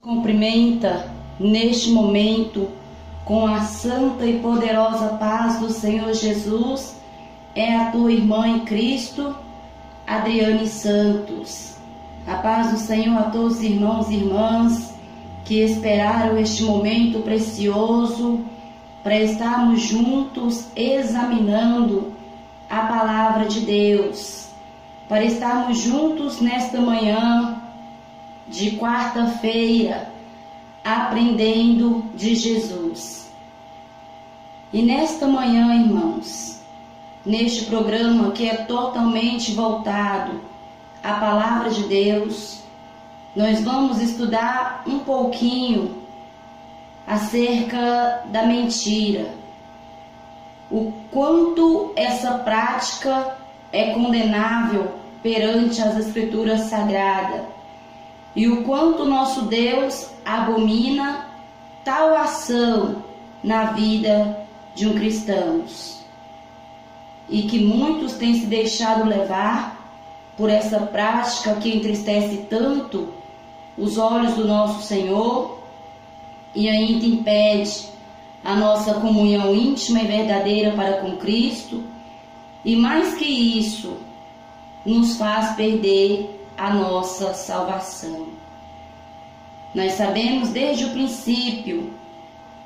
Cumprimenta neste momento com a santa e poderosa paz do Senhor Jesus, é a tua irmã em Cristo, Adriane Santos. A paz do Senhor a todos os irmãos e irmãs que esperaram este momento precioso para estarmos juntos examinando a palavra de Deus, para estarmos juntos nesta manhã de quarta-feira, aprendendo de Jesus. E nesta manhã, irmãos, neste programa que é totalmente voltado à palavra de Deus, nós vamos estudar um pouquinho acerca da mentira, o quanto essa prática é condenável perante as Escrituras Sagradas e o quanto nosso Deus abomina tal ação na vida de um cristão, e que muitos têm se deixado levar por essa prática que entristece tanto os olhos do nosso Senhor e ainda impede a nossa comunhão íntima e verdadeira para com Cristo, e mais que isso, nos faz perder a nossa salvação. Nós sabemos desde o princípio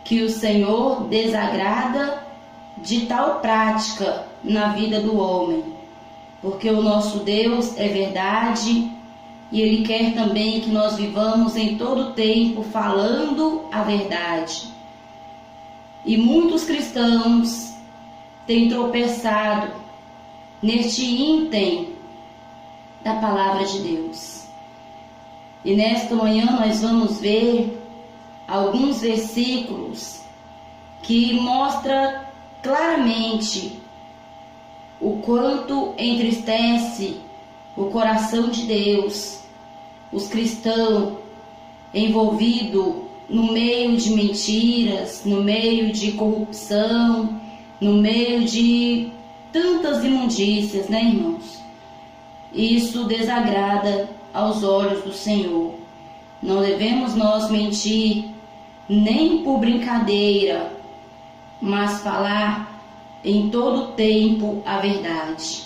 que o Senhor desagrada de tal prática na vida do homem, porque o nosso Deus é verdade e Ele quer também que nós vivamos em todo tempo falando a verdade. E muitos cristãos têm tropeçado neste item da palavra de Deus. E nesta manhã nós vamos ver alguns versículos que mostram claramente o quanto entristece o coração de Deus os cristãos envolvidos no meio de mentiras, no meio de corrupção, no meio de tantas imundícias, né, irmãos? Isso desagrada aos olhos do Senhor. Não devemos nós mentir nem por brincadeira, mas falar em todo tempo a verdade.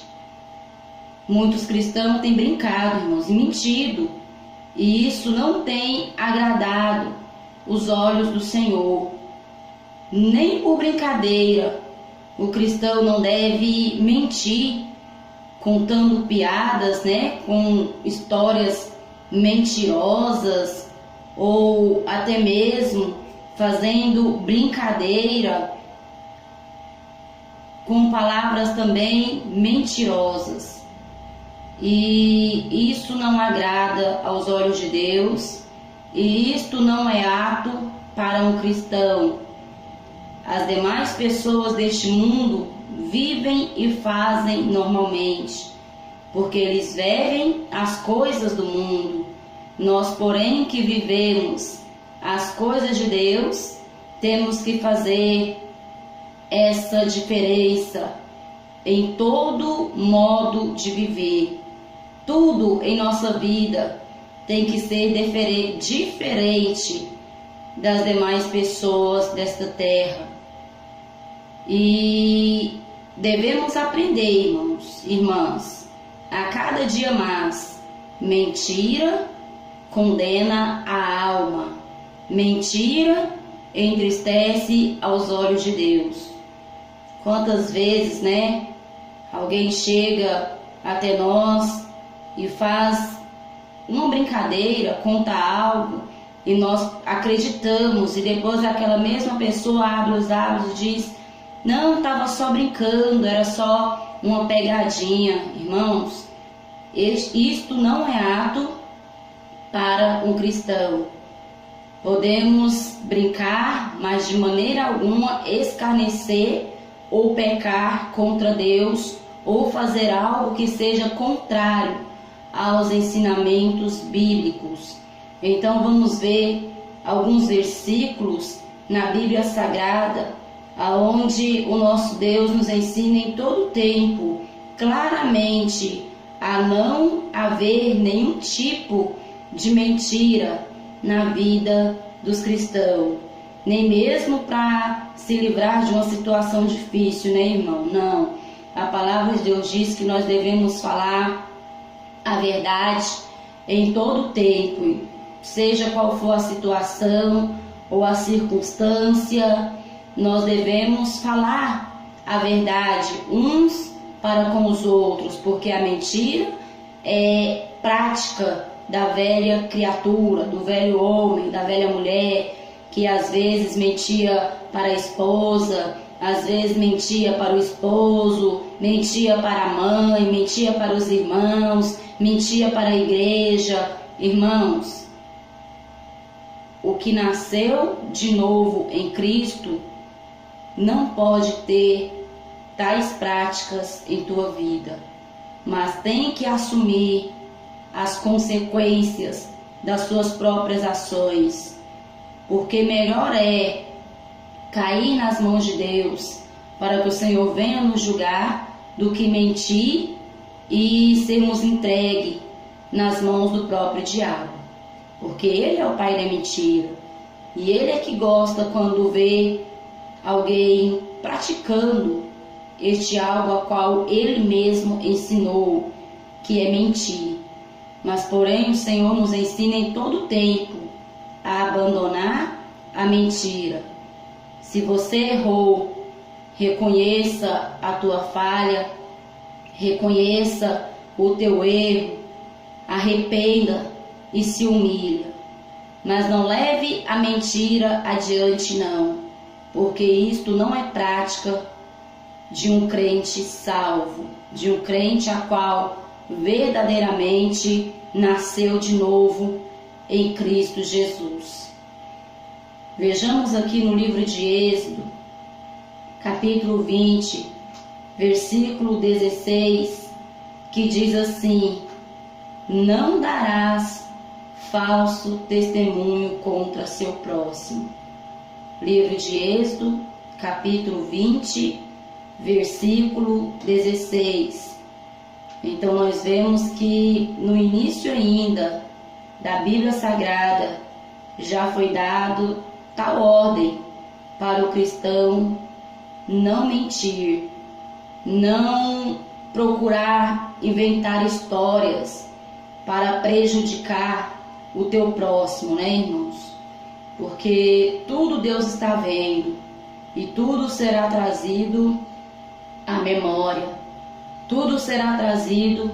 Muitos cristãos têm brincado, irmãos, e mentido, e isso não tem agradado os olhos do Senhor. Nem por brincadeira o cristão não deve mentir, contando piadas, né, com histórias mentirosas, ou até mesmo fazendo brincadeira com palavras também mentirosas. E isso não agrada aos olhos de Deus, e isto não é apto para um cristão. As demais pessoas deste mundo vivem e fazem normalmente, porque eles veem as coisas do mundo. Nós, porém, que vivemos as coisas de Deus, temos que fazer essa diferença em todo modo de viver. Tudo em nossa vida tem que ser diferente das demais pessoas desta terra. E devemos aprender, irmãos, irmãs, a cada dia mais. Mentira condena a alma. Mentira entristece aos olhos de Deus. Quantas vezes, né, alguém chega até nós e faz uma brincadeira, conta algo, e nós acreditamos, e depois aquela mesma pessoa abre os lábios e diz: não, estava só brincando, era só uma pegadinha. Irmãos, isto não é ato para um cristão. Podemos brincar, mas de maneira alguma escarnecer ou pecar contra Deus, ou fazer algo que seja contrário aos ensinamentos bíblicos. Então vamos ver alguns versículos na Bíblia Sagrada, aonde o nosso Deus nos ensina em todo tempo, claramente, a não haver nenhum tipo de mentira na vida dos cristãos, nem mesmo para se livrar de uma situação difícil, né, irmão? Não. A palavra de Deus diz que nós devemos falar a verdade em todo o tempo, seja qual for a situação ou a circunstância, nós devemos falar a verdade uns para com os outros, porque a mentira é prática da velha criatura, do velho homem, da velha mulher, que às vezes mentia para a esposa, às vezes mentia para o esposo, mentia para a mãe, mentia para os irmãos, mentia para a igreja. Irmãos, o que nasceu de novo em Cristo não pode ter tais práticas em tua vida, mas tem que assumir as consequências das suas próprias ações, porque melhor é cair nas mãos de Deus para que o Senhor venha nos julgar do que mentir e sermos entregues nas mãos do próprio diabo, porque ele é o pai da mentira e ele é que gosta quando vê alguém praticando este algo a qual ele mesmo ensinou, que é mentir. Mas porém o Senhor nos ensina em todo tempo a abandonar a mentira. Se você errou, reconheça a tua falha, reconheça o teu erro, arrependa e se humilha. Mas não leve a mentira adiante não, porque isto não é prática de um crente salvo, de um crente a qual verdadeiramente nasceu de novo em Cristo Jesus. Vejamos aqui no livro de Êxodo, capítulo 20, versículo 16, que diz assim: não darás falso testemunho contra seu próximo. Livro de Êxodo, capítulo 20, versículo 16. Então nós vemos que no início ainda da Bíblia Sagrada já foi dado tal ordem para o cristão não mentir, não procurar inventar histórias para prejudicar o teu próximo, né, irmãos? Porque tudo Deus está vendo e tudo será trazido à memória, tudo será trazido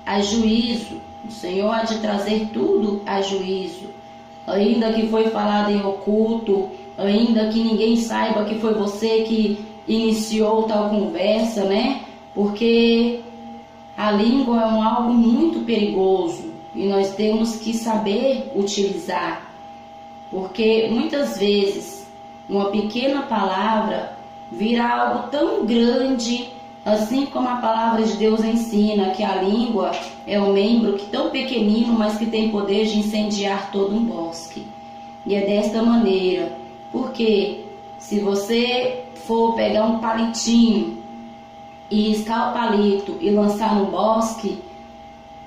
a juízo. O Senhor há de trazer tudo a juízo, ainda que foi falado em oculto, ainda que ninguém saiba que foi você que iniciou tal conversa, né? Porque a língua é algo muito perigoso e nós temos que saber utilizar, porque muitas vezes uma pequena palavra vira algo tão grande, assim como a palavra de Deus ensina que a língua é um membro que tão pequenino, mas que tem poder de incendiar todo um bosque. E é desta maneira, porque se você for pegar um palitinho e riscar o palito e lançar no bosque,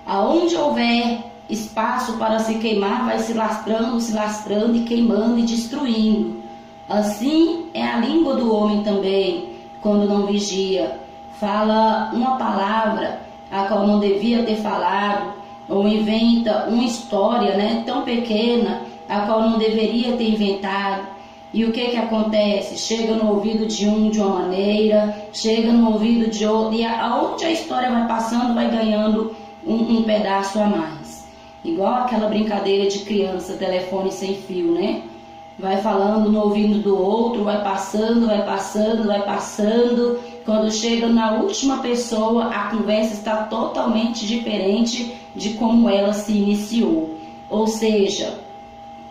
aonde houver espaço para se queimar, vai se lastrando e queimando e destruindo. Assim é a língua do homem também, quando não vigia. Fala uma palavra a qual não devia ter falado, ou inventa uma história, né, tão pequena, a qual não deveria ter inventado. E o que acontece? Chega no ouvido de um de uma maneira, chega no ouvido de outro, e aonde a história vai passando, vai ganhando um pedaço a mais. Igual aquela brincadeira de criança, telefone sem fio, né? Vai falando no ouvido do outro, vai passando, vai passando, vai passando. Quando chega na última pessoa, a conversa está totalmente diferente de como ela se iniciou. Ou seja,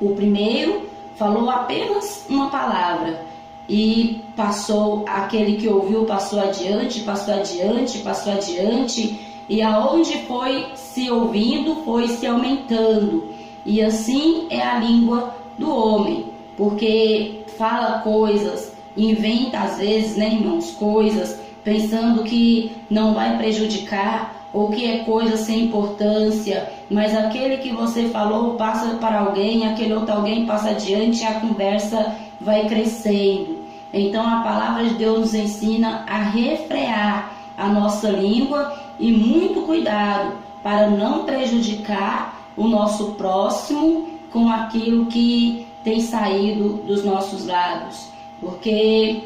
o primeiro falou apenas uma palavra e passou, aquele que ouviu passou adiante, passou adiante, passou adiante, e aonde foi se ouvindo, foi se aumentando. E assim é a língua do homem, porque fala coisas, inventa às vezes, né, irmãos, coisas, pensando que não vai prejudicar ou que é coisa sem importância, mas aquele que você falou passa para alguém, aquele outro alguém passa adiante e a conversa vai crescendo. Então a palavra de Deus nos ensina a refrear a nossa língua e muito cuidado para não prejudicar o nosso próximo com aquilo que tem saído dos nossos lábios, porque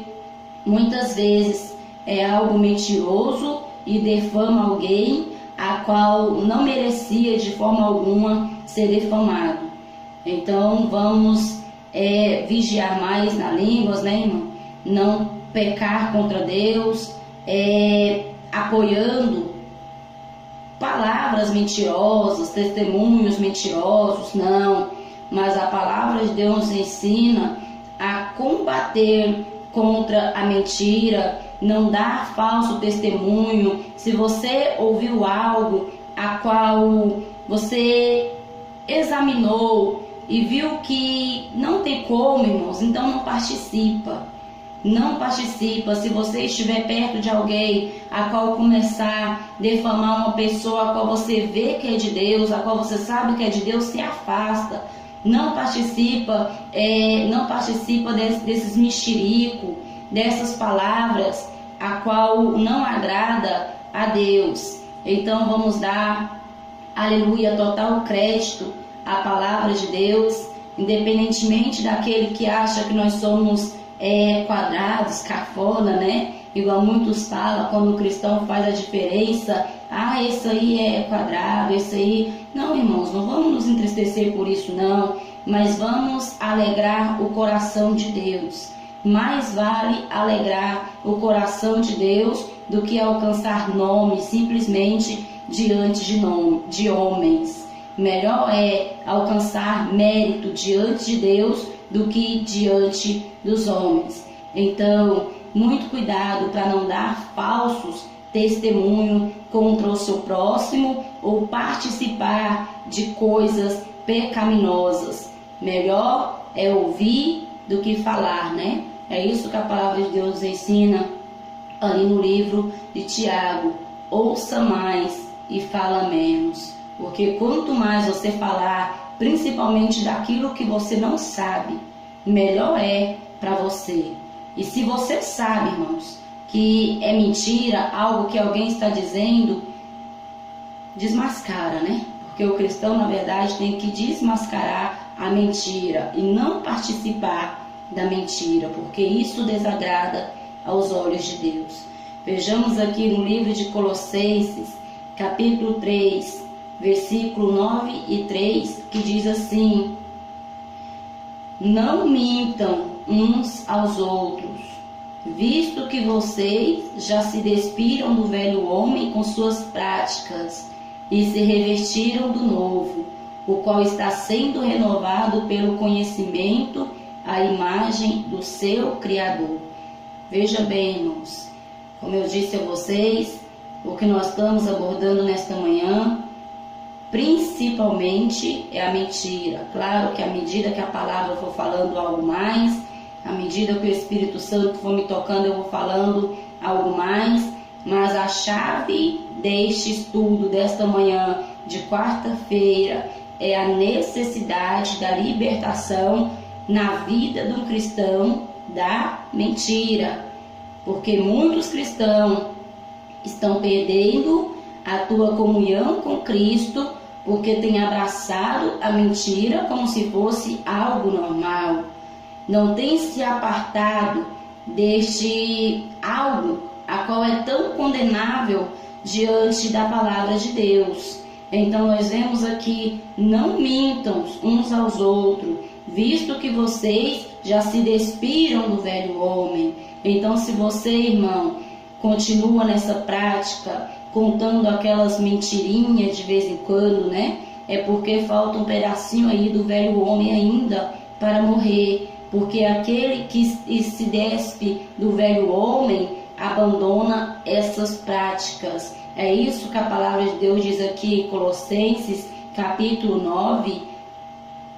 muitas vezes é algo mentiroso e defama alguém a qual não merecia de forma alguma ser defamado. Então vamos vigiar mais na língua, né, irmão? Não pecar contra Deus, apoiando palavras mentirosas, testemunhos mentirosos, não. Mas a palavra de Deus nos ensina a combater contra a mentira, não dar falso testemunho. Se você ouviu algo a qual você examinou e viu que não tem como, irmãos, então não participa. Não participa. Se você estiver perto de alguém a qual começar a defamar uma pessoa a qual você vê que é de Deus, a qual você sabe que é de Deus, se afasta. Não participa, desses mexericos, dessas palavras a qual não agrada a Deus. Então vamos dar, aleluia, total crédito à palavra de Deus, independentemente daquele que acha que nós somos quadrados, cafona, né? Igual muitos falam, quando o cristão faz a diferença, esse aí é quadrado, esse aí... Não, irmãos, não vamos nos entristecer por isso, não, mas vamos alegrar o coração de Deus. Mais vale alegrar o coração de Deus do que alcançar nome simplesmente diante de homens. Melhor é alcançar mérito diante de Deus do que diante dos homens. Então, muito cuidado para não dar falsos testemunhos contra o seu próximo ou participar de coisas pecaminosas. Melhor é ouvir do que falar, né? É isso que a palavra de Deus ensina ali no livro de Tiago. Ouça mais e fala menos. Porque quanto mais você falar, principalmente daquilo que você não sabe, melhor é para você. E se você sabe, irmãos, que é mentira, algo que alguém está dizendo, desmascara, né? Porque o cristão, na verdade, tem que desmascarar a mentira e não participar da mentira, porque isso desagrada aos olhos de Deus. Vejamos aqui no livro de Colossenses, capítulo 3, versículo 9 e 3, que diz assim: não mintam uns aos outros, visto que vocês já se despiram do velho homem com suas práticas e se revestiram do novo, o qual está sendo renovado pelo conhecimento à imagem do seu Criador. Veja bem, irmãos, como eu disse a vocês, o que nós estamos abordando nesta manhã, principalmente é a mentira. Claro que à medida que a palavra for falando algo mais, à medida que o Espírito Santo for me tocando, eu vou falando algo mais, mas a chave deste estudo desta manhã de quarta-feira é a necessidade da libertação na vida do cristão da mentira, porque muitos cristãos estão perdendo a tua comunhão com Cristo porque têm abraçado a mentira como se fosse algo normal, não tem se apartado deste algo a qual é tão condenável diante da palavra de Deus. Então nós vemos aqui: não mintam uns aos outros, visto que vocês já se despiram do velho homem. Então, se você, irmão, continua nessa prática, contando aquelas mentirinhas de vez em quando, né? É porque falta um pedacinho aí do velho homem ainda para morrer. Porque aquele que se despe do velho homem abandona essas práticas. É isso que a palavra de Deus diz aqui em Colossenses capítulo 9,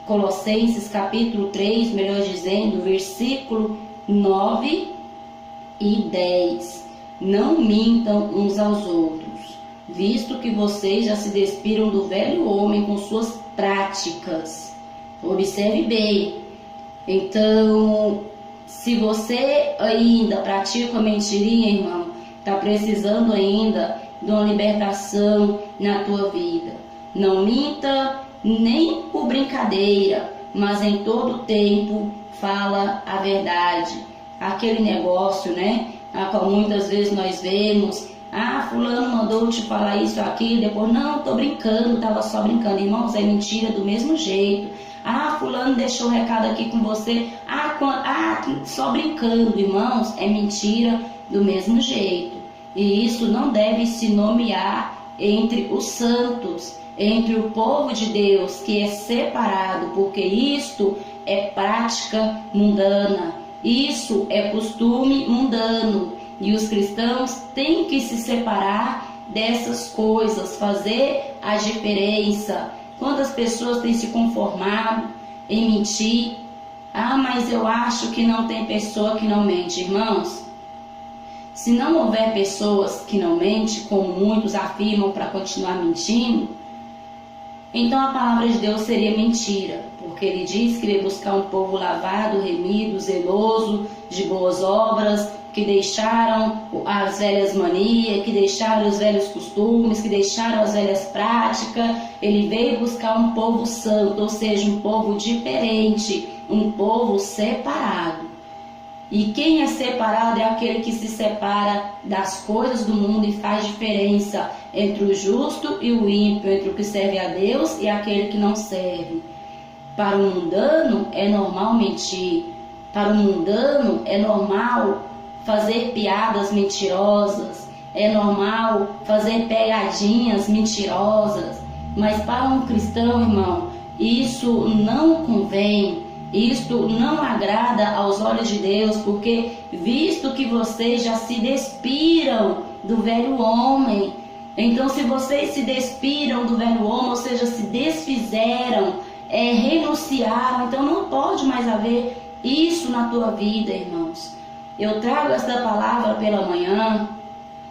Colossenses capítulo 3, melhor dizendo, versículo 9 e 10. Não mintam uns aos outros. visto que vocês já se despiram do velho homem com suas práticas. Observe bem. Então, se você ainda pratica mentirinha, irmão, está precisando ainda de uma libertação na tua vida. Não minta nem por brincadeira, mas em todo tempo fala a verdade. Aquele negócio, né, a qual muitas vezes nós vemos, fulano mandou te falar isso, aquilo, depois, não, tô brincando, tava só brincando. Irmãos, é mentira do mesmo jeito. Fulano deixou um recado aqui com você, só brincando. Irmãos, é mentira do mesmo jeito. E isso não deve se nomear entre os santos, entre o povo de Deus, que é separado, porque isto é prática mundana, isso é costume mundano, e os cristãos têm que se separar dessas coisas, fazer a diferença. Quantas pessoas têm se conformado em mentir? Mas eu acho que não tem pessoa que não mente. Irmãos, se não houver pessoas que não mentem, como muitos afirmam para continuar mentindo, então a palavra de Deus seria mentira, porque ele diz que veio buscar um povo lavado, remido, zeloso, de boas obras, que deixaram as velhas manias, que deixaram os velhos costumes, que deixaram as velhas práticas. Ele veio buscar um povo santo, ou seja, um povo diferente, um povo separado. E quem é separado é aquele que se separa das coisas do mundo e faz diferença entre o justo e o ímpio, entre o que serve a Deus e aquele que não serve. Para o mundano é normal mentir. Para o mundano é normal fazer piadas mentirosas. É normal fazer pegadinhas mentirosas. Mas para um cristão, irmão, isso não convém. Isto não agrada aos olhos de Deus, porque visto que vocês já se despiram do velho homem, então se vocês se despiram do velho homem, ou seja, se desfizeram, renunciaram, então não pode mais haver isso na tua vida, irmãos. Eu trago esta palavra pela manhã,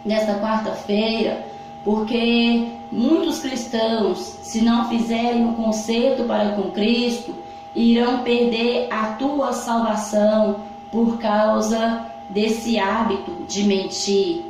nesta quarta-feira, porque muitos cristãos, se não fizerem o conserto para com Cristo, irão perder a tua salvação por causa desse hábito de mentir.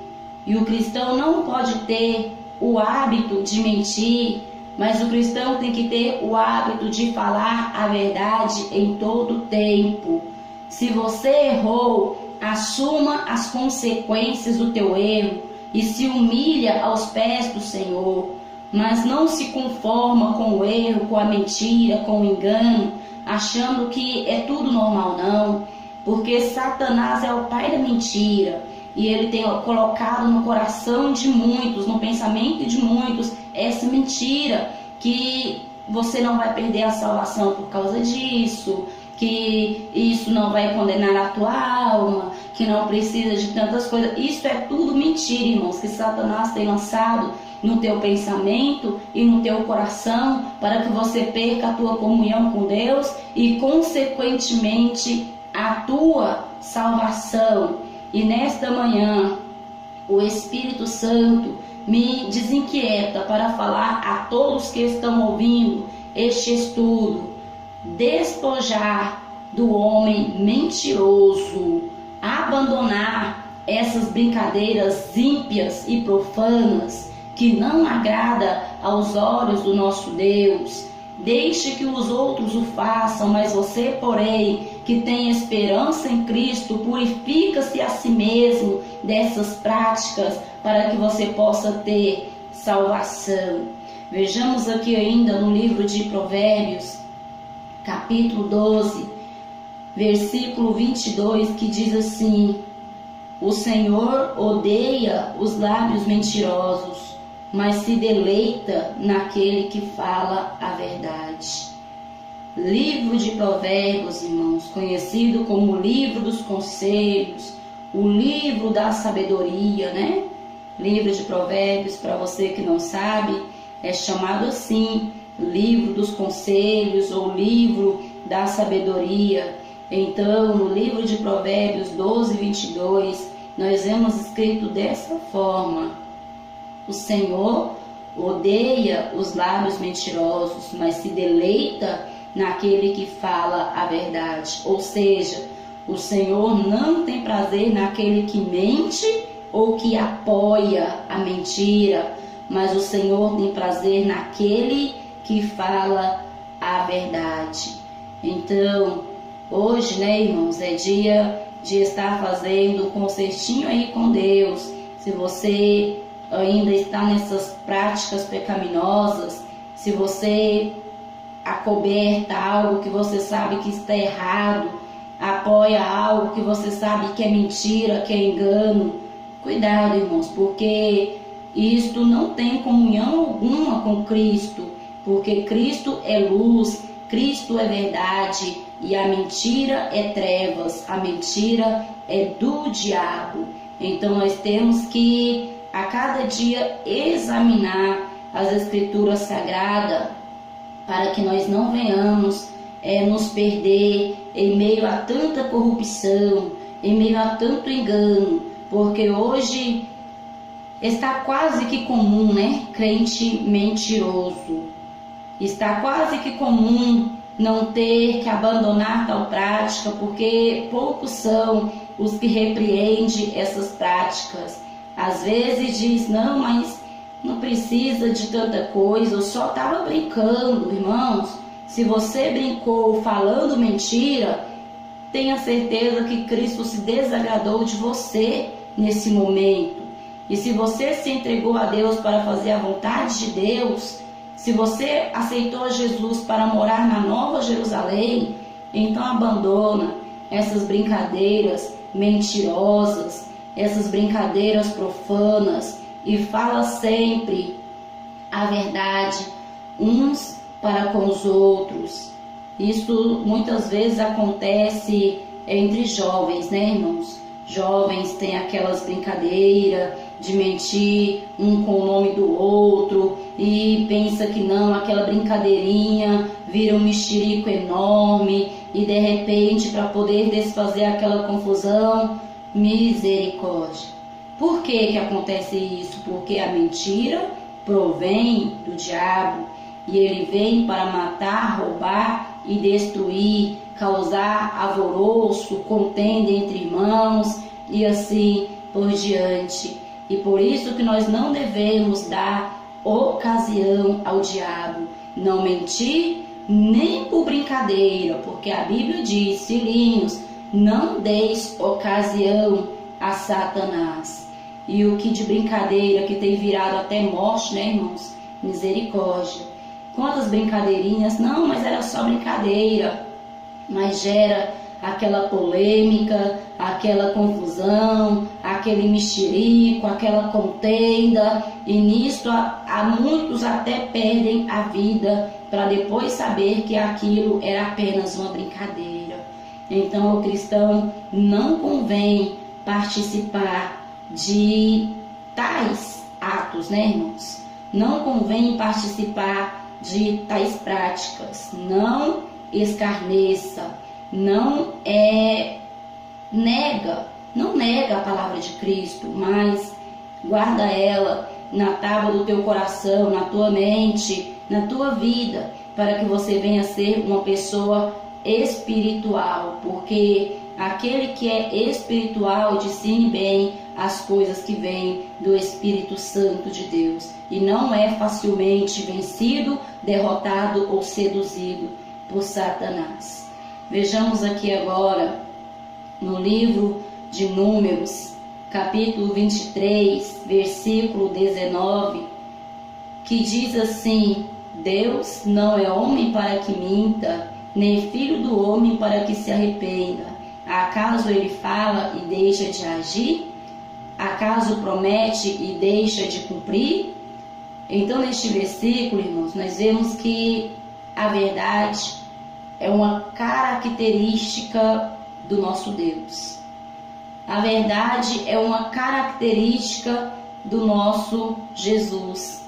E o cristão não pode ter o hábito de mentir, mas o cristão tem que ter o hábito de falar a verdade em todo tempo. Se você errou, assuma as consequências do teu erro e se humilha aos pés do Senhor, mas não se conforma com o erro, com a mentira, com o engano, achando que é tudo normal, não, porque Satanás é o pai da mentira e ele tem colocado no coração de muitos, no pensamento de muitos, essa mentira, que você não vai perder a salvação por causa disso, que isso não vai condenar a tua alma, que não precisa de tantas coisas. Isso é tudo mentira, irmãos, que Satanás tem lançado no teu pensamento e no teu coração, para que você perca a tua comunhão com Deus e, consequentemente, a tua salvação. E nesta manhã, o Espírito Santo me desinquieta para falar a todos que estão ouvindo este estudo: despojar do homem mentiroso, abandonar essas brincadeiras ímpias e profanas que não agrada aos olhos do nosso Deus. Deixe que os outros o façam, mas você, porém, que tem esperança em Cristo, purifica-se a si mesmo dessas práticas para que você possa ter salvação. Vejamos aqui ainda no livro de Provérbios, capítulo 12, versículo 22, que diz assim: o Senhor odeia os lábios mentirosos, mas se deleita naquele que fala a verdade. Livro de Provérbios, irmãos, conhecido como o livro dos conselhos, o livro da sabedoria, né? Livro de Provérbios, para você que não sabe, é chamado assim, livro dos conselhos ou livro da sabedoria. Então, no livro de Provérbios 12, 22, nós vemos escrito dessa forma: O Senhor odeia os lábios mentirosos, mas se deleita naquele que fala a verdade. Ou seja, o Senhor não tem prazer naquele que mente ou que apoia a mentira, mas o Senhor tem prazer naquele que fala a verdade. Então, hoje, irmãos, é dia de estar fazendo um concertinho aí com Deus. Se você ainda está nessas práticas pecaminosas, se você acoberta algo que você sabe que está errado, apoia algo que você sabe que é mentira, que é engano, cuidado, irmãos, porque isto não tem comunhão alguma com Cristo, porque Cristo é luz, Cristo é verdade e a mentira é trevas, a mentira é do diabo. Então nós temos que a cada dia examinar as Escrituras Sagradas para que nós não venhamos nos perder em meio a tanta corrupção, em meio a tanto engano, porque hoje está quase que comum, crente mentiroso. Está quase que comum não ter que abandonar tal prática, porque poucos são os que repreendem essas práticas. Às vezes diz, não, mas não precisa de tanta coisa, eu só estava brincando. Irmãos, se você brincou falando mentira, tenha certeza que Cristo se desagradou de você nesse momento. E se você se entregou a Deus para fazer a vontade de Deus, se você aceitou Jesus para morar na Nova Jerusalém, então abandona essas brincadeiras mentirosas, essas brincadeiras profanas e fala sempre a verdade uns para com os outros. Isso muitas vezes acontece entre jovens, irmãos? Jovens têm aquelas brincadeiras de mentir um com o nome do outro e pensa que não, aquela brincadeirinha vira um mexerico enorme e de repente, para poder desfazer aquela confusão, misericórdia. Por que acontece isso? Porque a mentira provém do diabo e ele vem para matar, roubar e destruir, causar alvoroço, contenda entre irmãos e assim por diante. E por isso que nós não devemos dar ocasião ao diabo, não mentir nem por brincadeira, porque a Bíblia diz, filhinhos, não deis ocasião a Satanás. E o que de brincadeira que tem virado até morte, irmãos? Misericórdia. Quantas brincadeirinhas, não, mas era só brincadeira, mas gera aquela polêmica, aquela confusão, aquele mexerico, aquela contenda, e nisto há muitos até perdem a vida para depois saber que aquilo era apenas uma brincadeira. Então ao cristão não convém participar de tais atos, irmãos? Não convém participar de tais práticas. Não escarneça, não nega a palavra de Cristo, mas guarda ela na tábua do teu coração, na tua mente, na tua vida, para que você venha a ser uma pessoa espiritual, porque aquele que é espiritual discerne bem as coisas que vêm do Espírito Santo de Deus e não é facilmente vencido, derrotado ou seduzido por Satanás. Vejamos aqui agora no livro de Números, capítulo 23, versículo 19, que diz assim: Deus não é homem para que minta, nem filho do homem para que se arrependa. Acaso ele fala e deixa de agir? Acaso promete e deixa de cumprir? Então, neste versículo, irmãos, nós vemos que a verdade é uma característica do nosso Deus. A verdade é uma característica do nosso Jesus.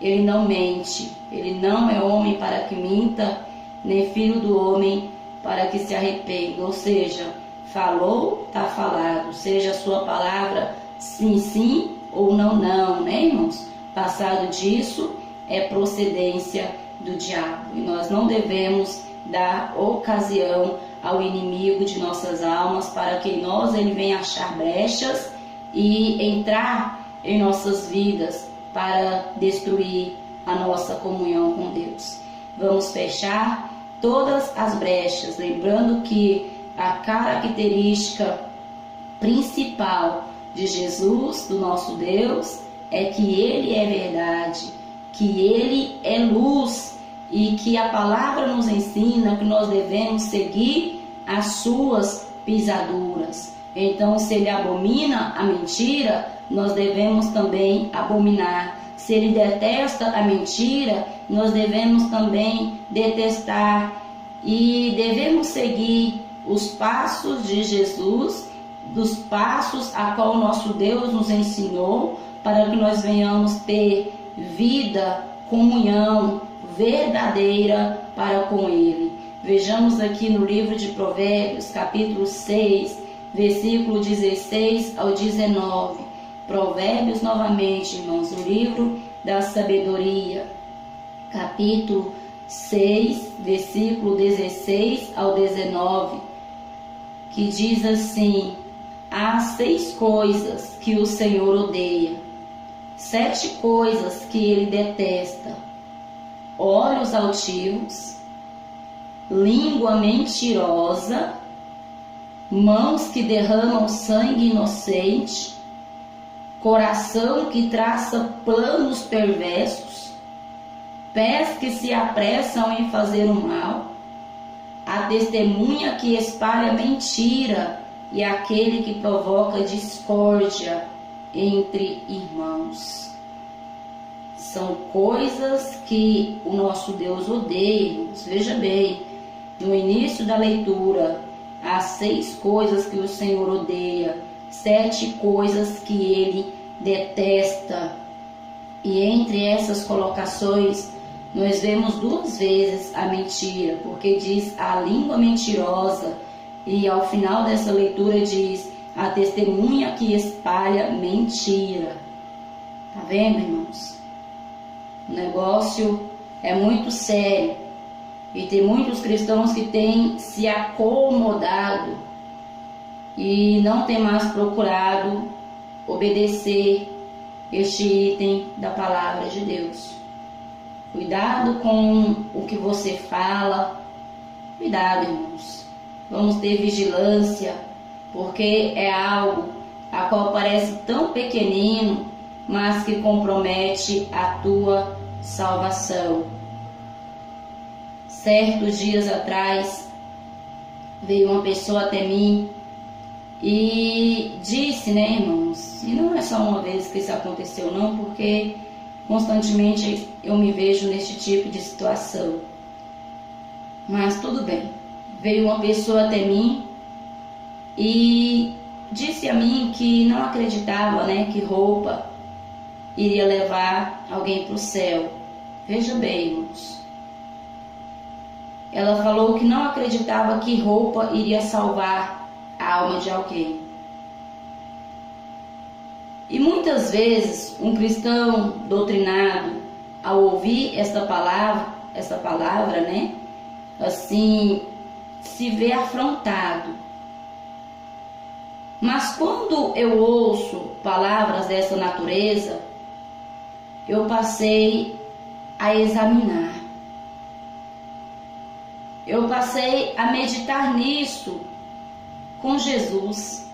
Ele não mente, ele não é homem para que minta, nem filho do homem para que se arrependa. Ou seja, falou, está falado. Seja a sua palavra sim, sim, ou não, né, irmãos? Passado disso é procedência do diabo. E nós não devemos dar ocasião ao inimigo de nossas almas para que em nós ele venha achar brechas e entrar em nossas vidas para destruir a nossa comunhão com Deus. Vamos fechar todas as brechas, lembrando que a característica principal de Jesus, do nosso Deus, é que Ele é verdade, que Ele é luz e que a palavra nos ensina que nós devemos seguir as suas pisaduras. Então, se Ele abomina a mentira, nós devemos também abominar. Se Ele detesta a mentira, nós devemos também detestar e devemos seguir os passos de Jesus, dos passos a qual nosso Deus nos ensinou, para que nós venhamos ter vida, comunhão verdadeira para com Ele. Vejamos aqui no livro de Provérbios, capítulo 6, versículo 16 ao 19. Provérbios novamente, irmãos, o livro da sabedoria, capítulo 6, versículo 16 ao 19, que diz assim: há 6 coisas que o Senhor odeia, 7 coisas que Ele detesta: olhos altivos, língua mentirosa, mãos que derramam sangue inocente, coração que traça planos perversos, pés que se apressam em fazer o mal, a testemunha que espalha mentira e aquele que provoca discórdia entre irmãos. São coisas que o nosso Deus odeia. Veja bem, no início da leitura, há 6 coisas que o Senhor odeia, 7 coisas que Ele detesta. E entre essas colocações, nós vemos 2 vezes a mentira, porque diz a língua mentirosa, e ao final dessa leitura diz a testemunha que espalha mentira. Tá vendo, irmãos? O negócio é muito sério e tem muitos cristãos que têm se acomodado e não têm mais procurado obedecer este item da palavra de Deus. Cuidado com o que você fala. Cuidado, irmãos. Vamos ter vigilância, porque é algo a qual parece tão pequenino, mas que compromete a tua salvação. Certos dias atrás, veio uma pessoa até mim e disse, né, irmãos, e não é só uma vez que isso aconteceu não, porque constantemente eu me vejo neste tipo de situação. Mas tudo bem. Veio uma pessoa até mim e disse a mim que não acreditava, né, que roupa iria levar alguém para o céu. Veja bem, irmãos. Ela falou que não acreditava que roupa iria salvar a alma de alguém. E muitas vezes um cristão doutrinado, ao ouvir essa palavra, né, assim, se vê afrontado. Mas quando eu ouço palavras dessa natureza, eu passei a examinar. Eu passei a meditar nisso com Jesus.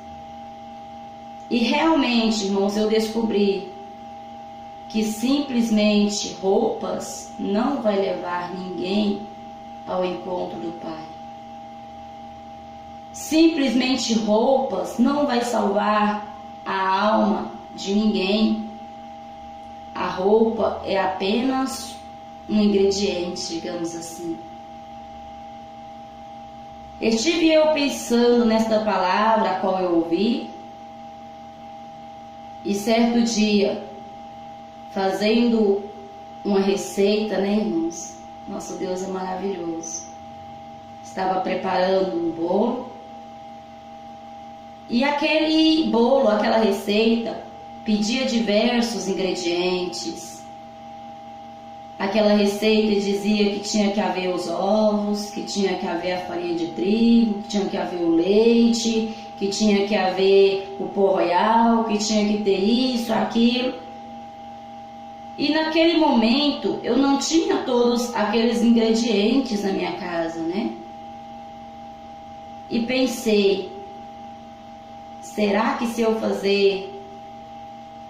E realmente, irmãos, eu descobri que simplesmente roupas não vai levar ninguém ao encontro do Pai. Simplesmente roupas não vai salvar a alma de ninguém. A roupa é apenas um ingrediente, digamos assim. Estive eu pensando nesta palavra a qual eu ouvi, e certo dia, fazendo uma receita, né, irmãos? Nosso Deus é maravilhoso. Estava preparando um bolo, e aquele bolo, aquela receita, pedia diversos ingredientes. Aquela receita dizia que tinha que haver os ovos, que tinha que haver a farinha de trigo, que tinha que haver o leite, que tinha que haver o pó royal, que tinha que ter isso, aquilo. E naquele momento eu não tinha todos aqueles ingredientes na minha casa, né? E pensei, será que se eu fazer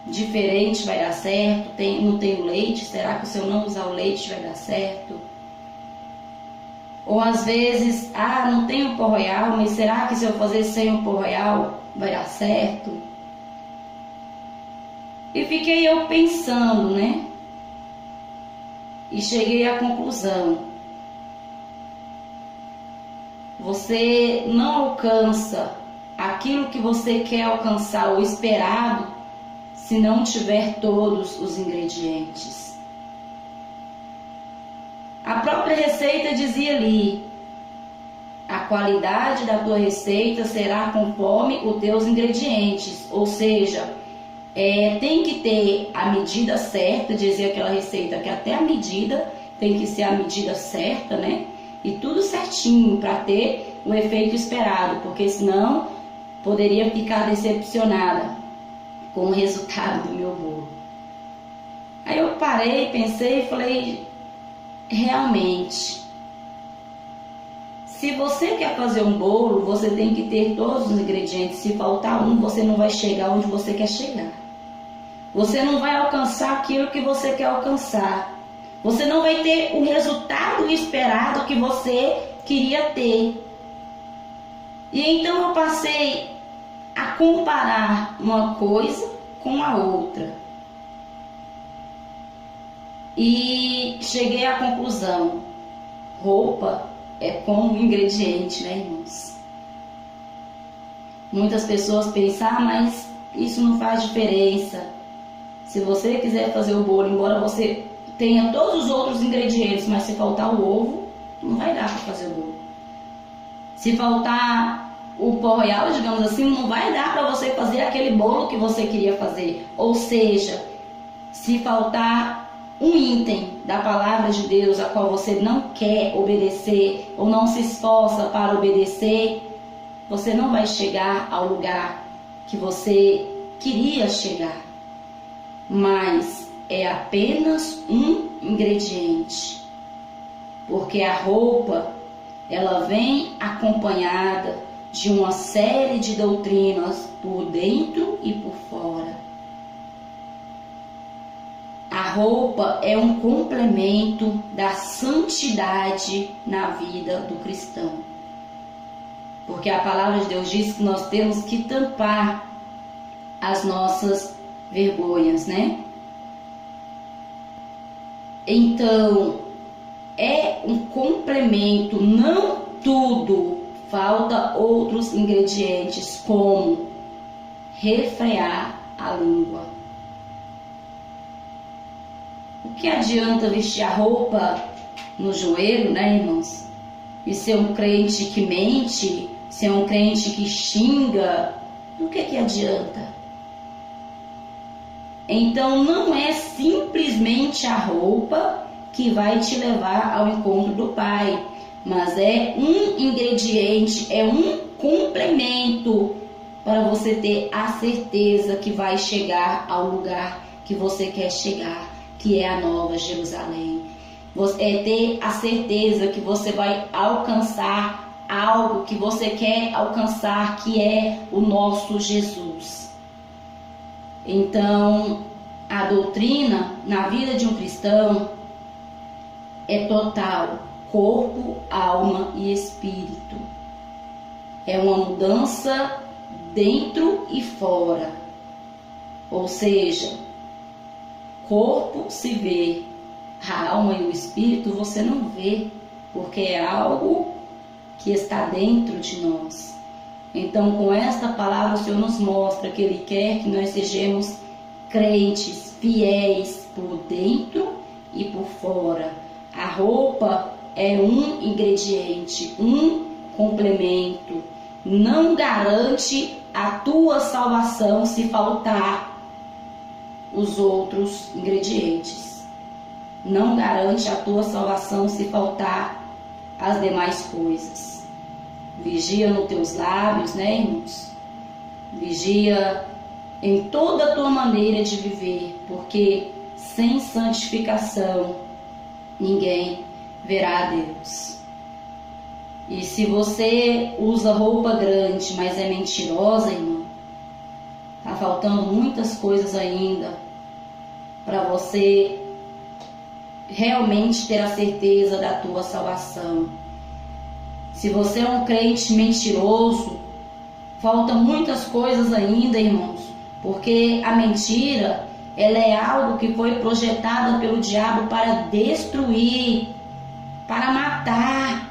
diferente vai dar certo? Não tenho leite, será que se eu não usar o leite vai dar certo? Ou às vezes, não tenho pó royal, mas será que se eu fazer sem o pó royal vai dar certo? E fiquei eu pensando, né? E cheguei à conclusão. Você não alcança aquilo que você quer alcançar ou esperado se não tiver todos os ingredientes. A própria receita dizia ali: a qualidade da tua receita será conforme os teus ingredientes, ou seja, tem que ter a medida certa, dizia aquela receita, que até a medida tem que ser a medida certa, né? E tudo certinho para ter o efeito esperado, porque senão poderia ficar decepcionada com o resultado do meu bolo. Aí eu parei, pensei e falei, realmente, se você quer fazer um bolo, você tem que ter todos os ingredientes. Se faltar um, você não vai chegar onde você quer chegar. Você não vai alcançar aquilo que você quer alcançar. Você não vai ter o resultado esperado que você queria ter. E então eu passei a comparar uma coisa com a outra. E cheguei à conclusão: roupa é como ingrediente, né, irmãos? Muitas pessoas pensam, mas isso não faz diferença. Se você quiser fazer o bolo, embora você tenha todos os outros ingredientes, mas se faltar o ovo, não vai dar para fazer o bolo. Se faltar o pó royal, digamos assim, não vai dar para você fazer aquele bolo que você queria fazer. Ou seja, se faltar um item da palavra de Deus a qual você não quer obedecer ou não se esforça para obedecer, você não vai chegar ao lugar que você queria chegar. Mas é apenas um ingrediente, porque a roupa, ela vem acompanhada de uma série de doutrinas por dentro e por fora. A roupa é um complemento da santidade na vida do cristão, porque a palavra de Deus diz que nós temos que tampar as nossas vergonhas, né? Então, é um complemento, não tudo. Falta outros ingredientes, como refrear a língua. O que adianta vestir a roupa no joelho, né, irmãos? E ser um crente que mente, ser um crente que xinga, do que adianta? Então, não é simplesmente a roupa que vai te levar ao encontro do Pai, mas é um ingrediente, é um complemento para você ter a certeza que vai chegar ao lugar que você quer chegar, que é a Nova Jerusalém. É ter a certeza que você vai alcançar algo que você quer alcançar, que é o nosso Jesus. Então, a doutrina na vida de um cristão é total, corpo, alma e espírito. É uma mudança dentro e fora. Ou seja, corpo se vê, a alma e o espírito você não vê, porque é algo que está dentro de nós. Então, com esta palavra, o Senhor nos mostra que Ele quer que nós sejamos crentes, fiéis por dentro e por fora. A roupa é um ingrediente, um complemento. Não garante a tua salvação se faltar. os outros ingredientes. Não garante a tua salvação se faltar as demais coisas. Vigia nos teus lábios, né, irmãos? Vigia em toda a tua maneira de viver, porque sem santificação ninguém verá a Deus. E se você usa roupa grande, mas é mentirosa, irmão, tá faltando muitas coisas ainda para você realmente ter a certeza da tua salvação. Se você é um crente mentiroso, falta muitas coisas ainda, irmãos, porque a mentira, ela é algo que foi projetada pelo diabo para destruir, para matar.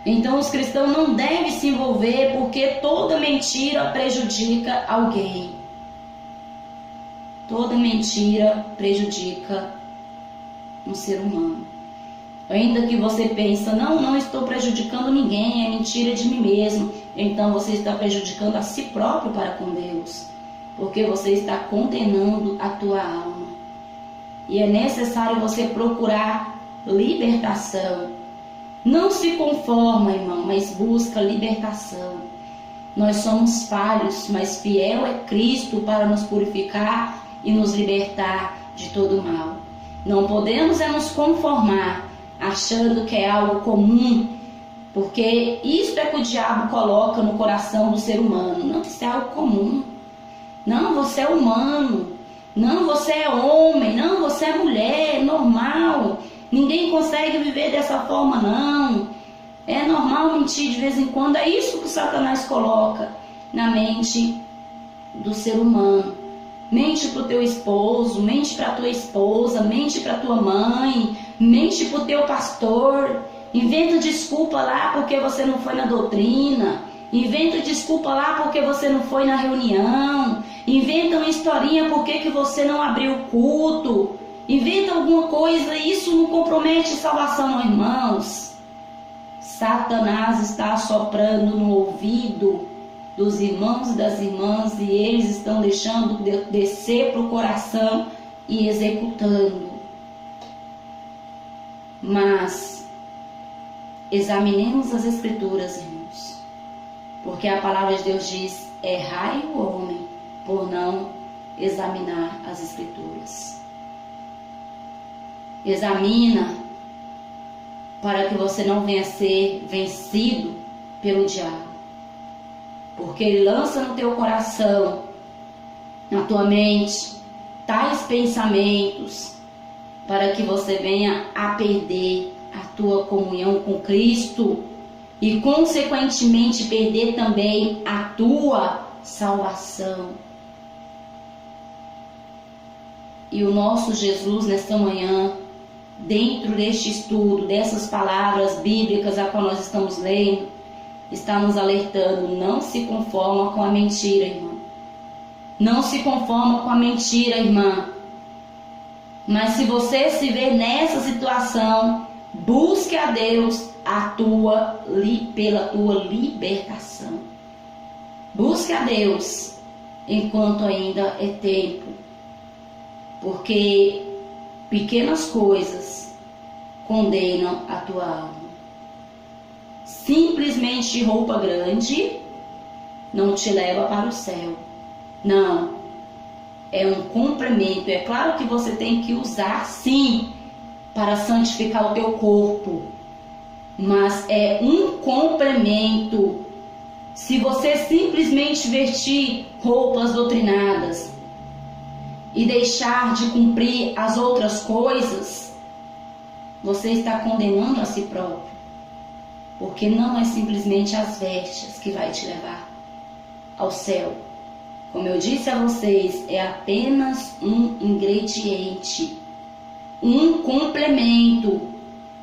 Então os cristãos não devem se envolver, porque toda mentira prejudica alguém. Toda mentira prejudica um ser humano. Ainda que você pense, não estou prejudicando ninguém, é mentira de mim mesmo. Então você está prejudicando a si próprio para com Deus, porque você está condenando a tua alma. E é necessário você procurar libertação. Não se conforma, irmão, mas busca libertação. Nós somos falhos, mas fiel é Cristo para nos purificar e nos libertar de todo mal. Não podemos nos conformar achando que é algo comum, porque isso é que o diabo coloca no coração do ser humano. Não, isso é algo comum. Não, você é humano. Não, você é homem. Não, você é mulher. É normal. Ninguém consegue viver dessa forma, não. É normal mentir de vez em quando. É isso que o Satanás coloca na mente do ser humano. Mente para o teu esposo, mente para a tua esposa, mente para a tua mãe, mente para o teu pastor. Inventa desculpa lá porque você não foi na doutrina. Inventa desculpa lá porque você não foi na reunião. Inventa uma historinha porque que você não abriu o culto. Inventa alguma coisa, isso não compromete salvação, não, irmãos. Satanás está assoprando no ouvido dos irmãos e das irmãs, e eles estão deixando descer para o coração e executando. Mas examinemos as Escrituras, irmãos, porque a palavra de Deus diz: errai o homem por não examinar as Escrituras. Examina para que você não venha ser vencido pelo diabo, porque ele lança no teu coração, na tua mente, tais pensamentos para que você venha a perder a tua comunhão com Cristo e consequentemente perder também a tua salvação. E o nosso Jesus nesta manhã, dentro deste estudo, dessas palavras bíblicas a qual nós estamos lendo, está nos alertando: não se conforma com a mentira, irmã. Não se conforma com a mentira, irmã. Mas se você se vê nessa situação, busque a Deus pela tua libertação. Busque a Deus enquanto ainda é tempo, porque pequenas coisas condenam a tua alma. Simplesmente roupa grande não te leva para o céu. Não. É um complemento. É claro que você tem que usar, sim, para santificar o teu corpo. Mas é um complemento. Se você simplesmente vestir roupas doutrinadas e deixar de cumprir as outras coisas, você está condenando a si próprio. Porque não é simplesmente as vestes que vai te levar ao céu. Como eu disse a vocês, é apenas um ingrediente, um complemento.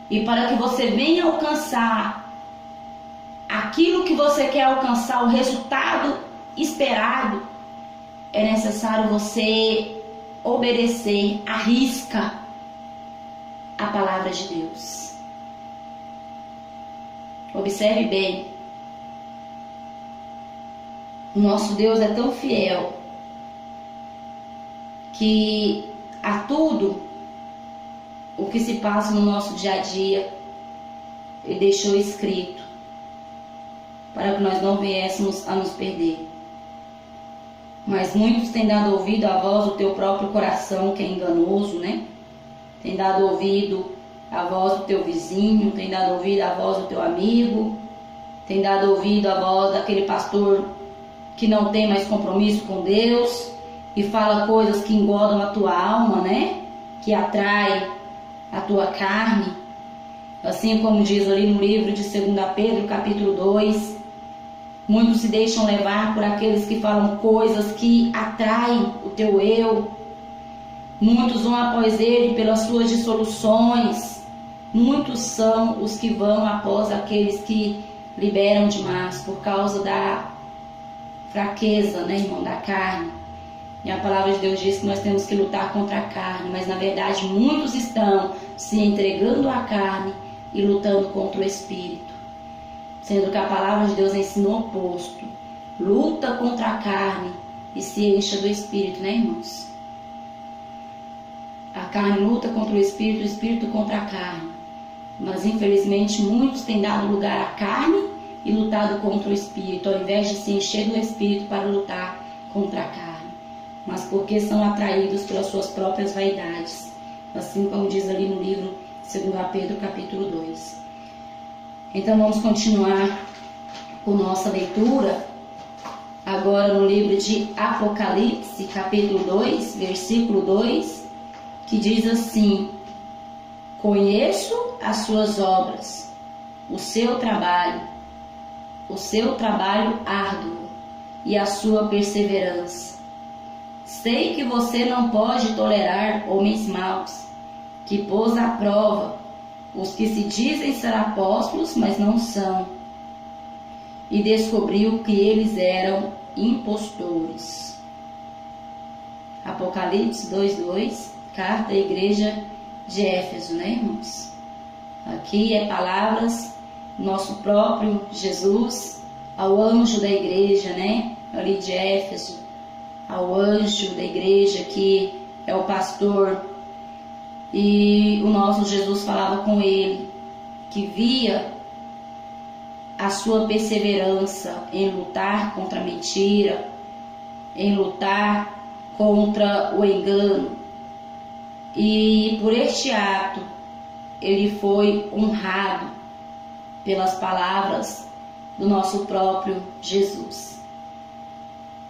E para que você venha alcançar aquilo que você quer alcançar, o resultado esperado, é necessário você obedecer à risca a palavra de Deus. Observe bem. O nosso Deus é tão fiel que a tudo o que se passa no nosso dia a dia, Ele deixou escrito, para que nós não viéssemos a nos perder. Mas muitos têm dado ouvido à voz do teu próprio coração, que é enganoso, né? Tem dado ouvido à voz do teu vizinho, tem dado ouvido à voz do teu amigo, tem dado ouvido à voz daquele pastor que não tem mais compromisso com Deus e fala coisas que engodam a tua alma, né? Que atrai a tua carne. Assim como diz ali no livro de 2 Pedro, capítulo 2, muitos se deixam levar por aqueles que falam coisas que atraem o teu eu. Muitos vão após ele pelas suas dissoluções. Muitos são os que vão após aqueles que liberam demais por causa da fraqueza, né, irmão, da carne. E a palavra de Deus diz que nós temos que lutar contra a carne, mas na verdade muitos estão se entregando à carne e lutando contra o Espírito. Sendo que a palavra de Deus ensina o oposto. Luta contra a carne e se encha do Espírito, né, irmãos? A carne luta contra o Espírito contra a carne. Mas infelizmente muitos têm dado lugar à carne e lutado contra o Espírito, ao invés de se encher do Espírito para lutar contra a carne. Mas porque são atraídos pelas suas próprias vaidades. Assim como diz ali no livro 2 Pedro, capítulo 2. Então vamos continuar com nossa leitura, agora no livro de Apocalipse, capítulo 2, versículo 2, que diz assim: conheço as suas obras, o seu trabalho árduo e a sua perseverança. Sei que você não pode tolerar homens maus, que pôs à prova os que se dizem ser apóstolos, mas não são, e descobriu que eles eram impostores. Apocalipse 2:2, carta à igreja de Éfeso, né, irmãos? Aqui é palavras do nosso próprio Jesus ao anjo da igreja, né, ali de Éfeso, ao anjo da igreja que é o pastor. E o nosso Jesus falava com ele, que via a sua perseverança em lutar contra a mentira, em lutar contra o engano. E por este ato, ele foi honrado pelas palavras do nosso próprio Jesus.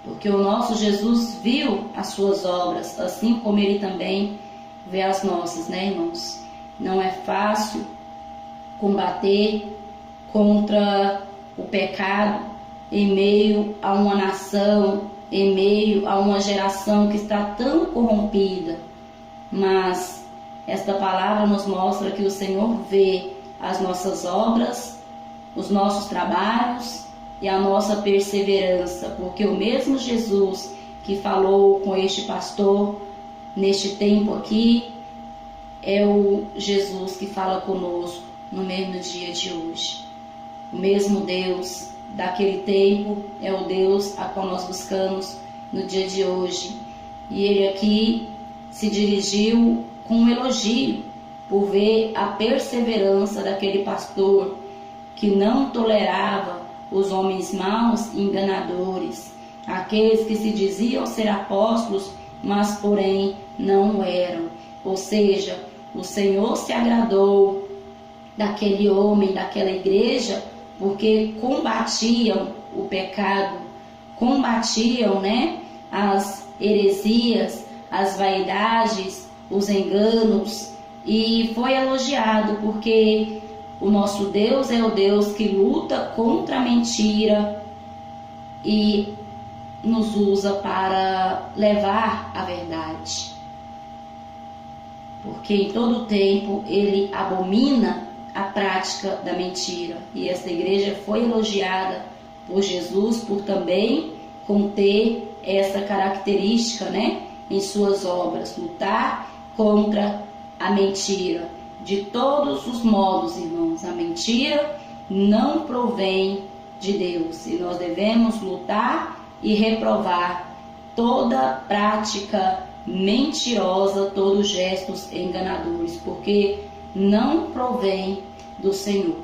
Porque o nosso Jesus viu as suas obras, assim como ele também vê as nossas, né, irmãos? Não é fácil combater contra o pecado em meio a uma nação, em meio a uma geração que está tão corrompida. Mas esta palavra nos mostra que o Senhor vê as nossas obras, os nossos trabalhos e a nossa perseverança, porque o mesmo Jesus que falou com este pastor neste tempo aqui, é o Jesus que fala conosco no mesmo dia de hoje. O mesmo Deus daquele tempo é o Deus a qual nós buscamos no dia de hoje. E ele aqui se dirigiu com um elogio por ver a perseverança daquele pastor que não tolerava os homens maus e enganadores, aqueles que se diziam ser apóstolos, mas porém não eram. Ou seja, o Senhor se agradou daquele homem, daquela igreja, porque combatiam o pecado, combatiam, né, as heresias, as vaidades, os enganos, e foi elogiado porque o nosso Deus é o Deus que luta contra a mentira e nos usa para levar a verdade. Porque em todo tempo ele abomina a prática da mentira. E esta igreja foi elogiada por Jesus por também conter essa característica, né, em suas obras, lutar contra a mentira. De todos os modos, irmãos, a mentira não provém de Deus. E nós devemos lutar e reprovar toda prática mentirosa todos gestos enganadores, porque não provém do Senhor.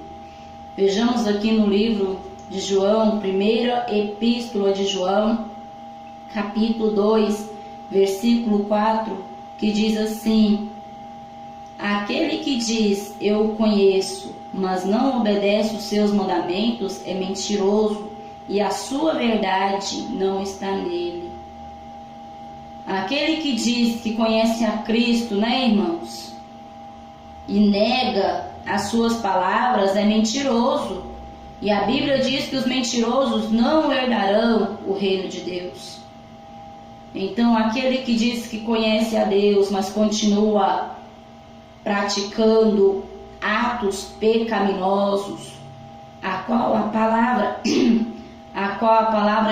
Vejamos aqui no livro de João, primeira epístola de João, capítulo 2, versículo 4, que diz assim: aquele que diz eu o conheço, mas não obedece os seus mandamentos, é mentiroso, e a sua verdade não está nele. Aquele que diz que conhece a Cristo, né, irmãos, e nega as suas palavras, é mentiroso. E a Bíblia diz que os mentirosos não herdarão o reino de Deus. Então, aquele que diz que conhece a Deus, mas continua praticando atos pecaminosos, a qual a palavra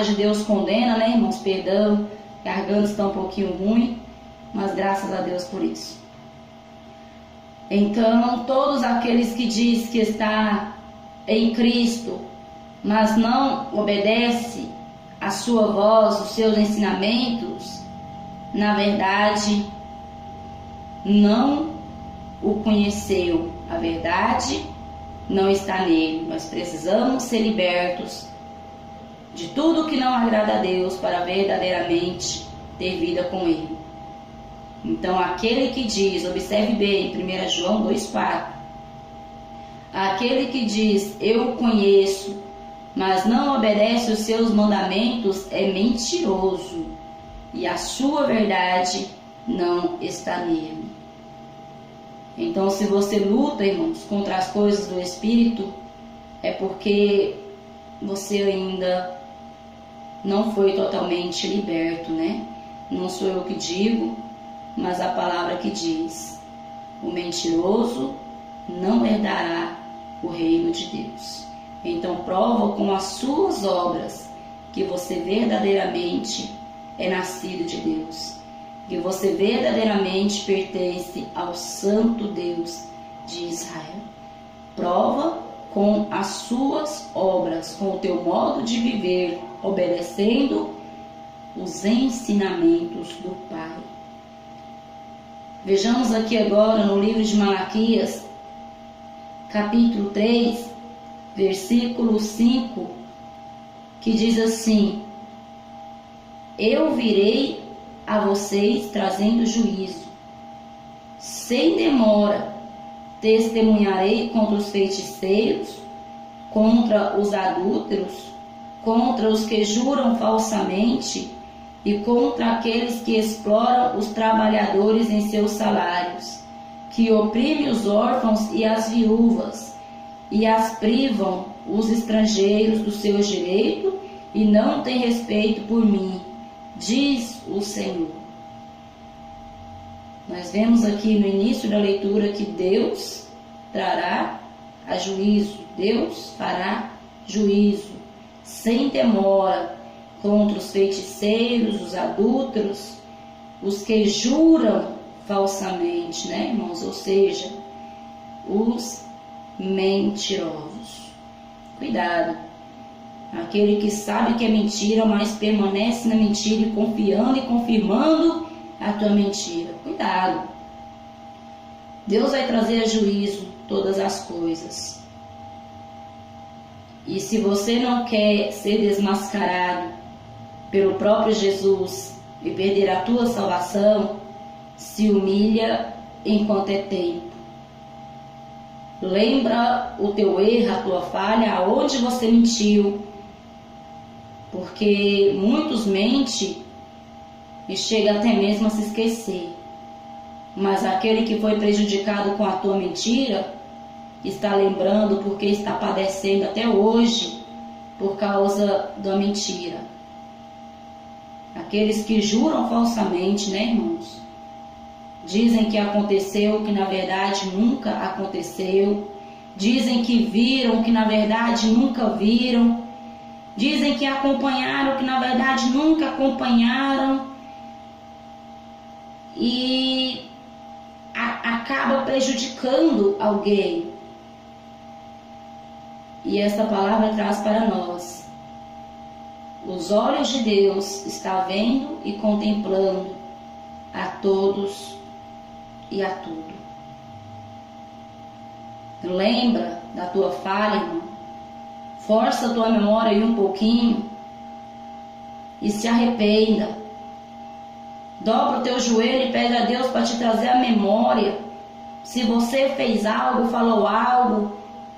de Deus condena, né, irmãos? Perdão, a garganta está um pouquinho ruim, mas graças a Deus por isso. Então, todos aqueles que diz que está em Cristo, mas não obedece a sua voz, os seus ensinamentos, na verdade, não o conheceu. A verdade não está nele. Nós precisamos ser libertos de tudo que não agrada a Deus para verdadeiramente ter vida com Ele. Então, aquele que diz, observe bem, 1 João 2,4, aquele que diz, eu o conheço, mas não obedece os seus mandamentos, é mentiroso, e a sua verdade não está nele. Então, se você luta, irmãos, contra as coisas do Espírito, é porque você ainda não foi totalmente liberto, né? Não sou eu que digo, mas a palavra que diz: o mentiroso não herdará o reino de Deus. Então, prova com as suas obras que você verdadeiramente é nascido de Deus, que você verdadeiramente pertence ao Santo Deus de Israel. Prova com as suas obras, com o teu modo de viver, obedecendo os ensinamentos do Pai. Vejamos aqui agora no livro de Malaquias, capítulo 3, versículo 5, que diz assim: eu virei a vocês trazendo juízo. Sem demora, testemunharei contra os feiticeiros, contra os adúlteros, contra os que juram falsamente e contra aqueles que exploram os trabalhadores em seus salários, que oprimem os órfãos e as viúvas, e as privam os estrangeiros do seu direito e não têm respeito por mim, diz o Senhor. Nós vemos aqui no início da leitura que Deus trará a juízo, Deus fará juízo, sem demora, contra os feiticeiros, os adúlteros, os que juram falsamente, né, irmãos? Ou seja, os mentirosos. Cuidado. Aquele que sabe que é mentira, mas permanece na mentira e confiando e confirmando a tua mentira. Cuidado. Deus vai trazer a juízo todas as coisas. E se você não quer ser desmascarado pelo próprio Jesus e perder a tua salvação, se humilha enquanto é tempo. Lembra o teu erro, a tua falha, aonde você mentiu. Porque muitos mentem e chega até mesmo a se esquecer. Mas aquele que foi prejudicado com a tua mentira está lembrando porque está padecendo até hoje por causa da mentira. Aqueles que juram falsamente, né, irmãos? Dizem que aconteceu, que na verdade nunca aconteceu. Dizem que viram, que na verdade nunca viram. Dizem que acompanharam, que na verdade nunca acompanharam. E acaba prejudicando alguém. E esta palavra traz para nós: os olhos de Deus estão vendo e contemplando a todos e a tudo. Lembra da tua falha, irmão. Força a tua memória aí um pouquinho e se arrependa. Dobra o teu joelho e pede a Deus para te trazer a memória. Se você fez algo, falou algo,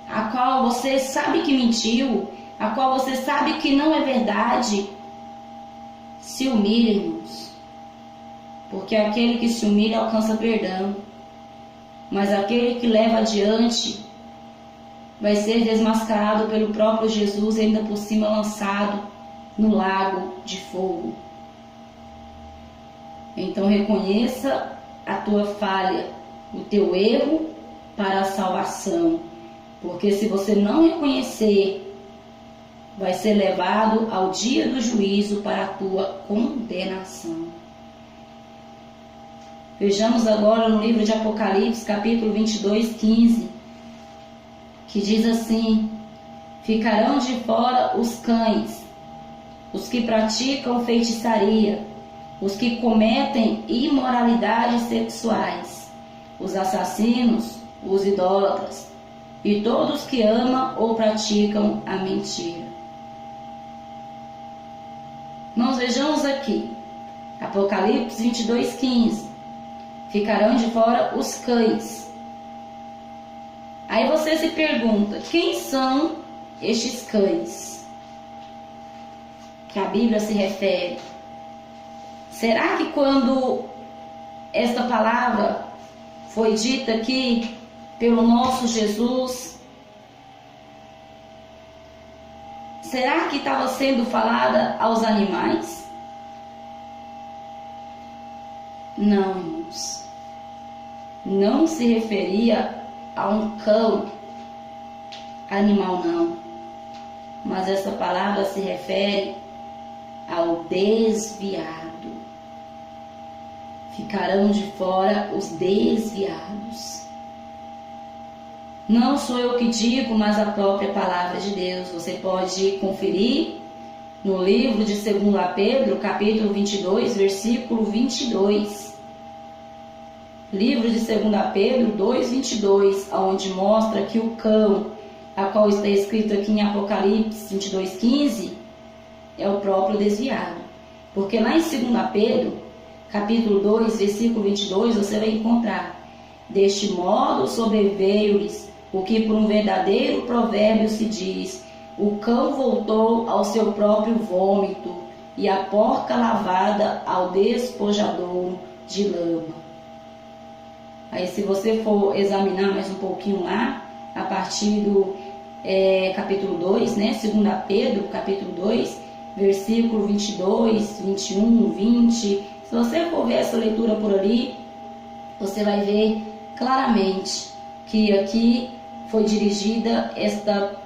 a qual você sabe que mentiu, a qual você sabe que não é verdade, se humilhe, irmãos. Porque aquele que se humilha alcança perdão. Mas aquele que leva adiante vai ser desmascarado pelo próprio Jesus e ainda por cima lançado no lago de fogo. Então reconheça a tua falha, o teu erro para a salvação. Porque se você não reconhecer, vai ser levado ao dia do juízo para a tua condenação. Vejamos agora no livro de Apocalipse, capítulo 22, 15, que diz assim: ficarão de fora os cães, os que praticam feitiçaria, os que cometem imoralidades sexuais, os assassinos, os idólatras, e todos que amam ou praticam a mentira. Nós vejamos aqui, Apocalipse 22, 15. Ficarão de fora os cães. Aí você se pergunta, quem são estes cães que a Bíblia se refere? Será que quando esta palavra foi dita aqui pelo nosso Jesus, será que estava sendo falada aos animais? Não, irmãos. Não se referia a um cão animal, não. Mas essa palavra se refere ao desviado. Ficarão de fora os desviados. Não sou eu que digo, mas a própria palavra de Deus. Você pode conferir no livro de 2 Pedro, capítulo 22, versículo 22. Livro de 2 Pedro 2, 22, onde mostra que o cão, a qual está escrito aqui em Apocalipse 22, 15, é o próprio desviado. Porque lá em 2 Pedro, capítulo 2, versículo 22, você vai encontrar: deste modo sobreveio-lhes o que por um verdadeiro provérbio se diz: o cão voltou ao seu próprio vômito, e a porca lavada ao despojadouro de lama. Aí se você for examinar mais um pouquinho lá, a partir do capítulo 2, né? 2 Pedro, capítulo 2, versículo 22, 21, 20. Se você for ver essa leitura por ali, você vai ver claramente que aqui foi dirigida esta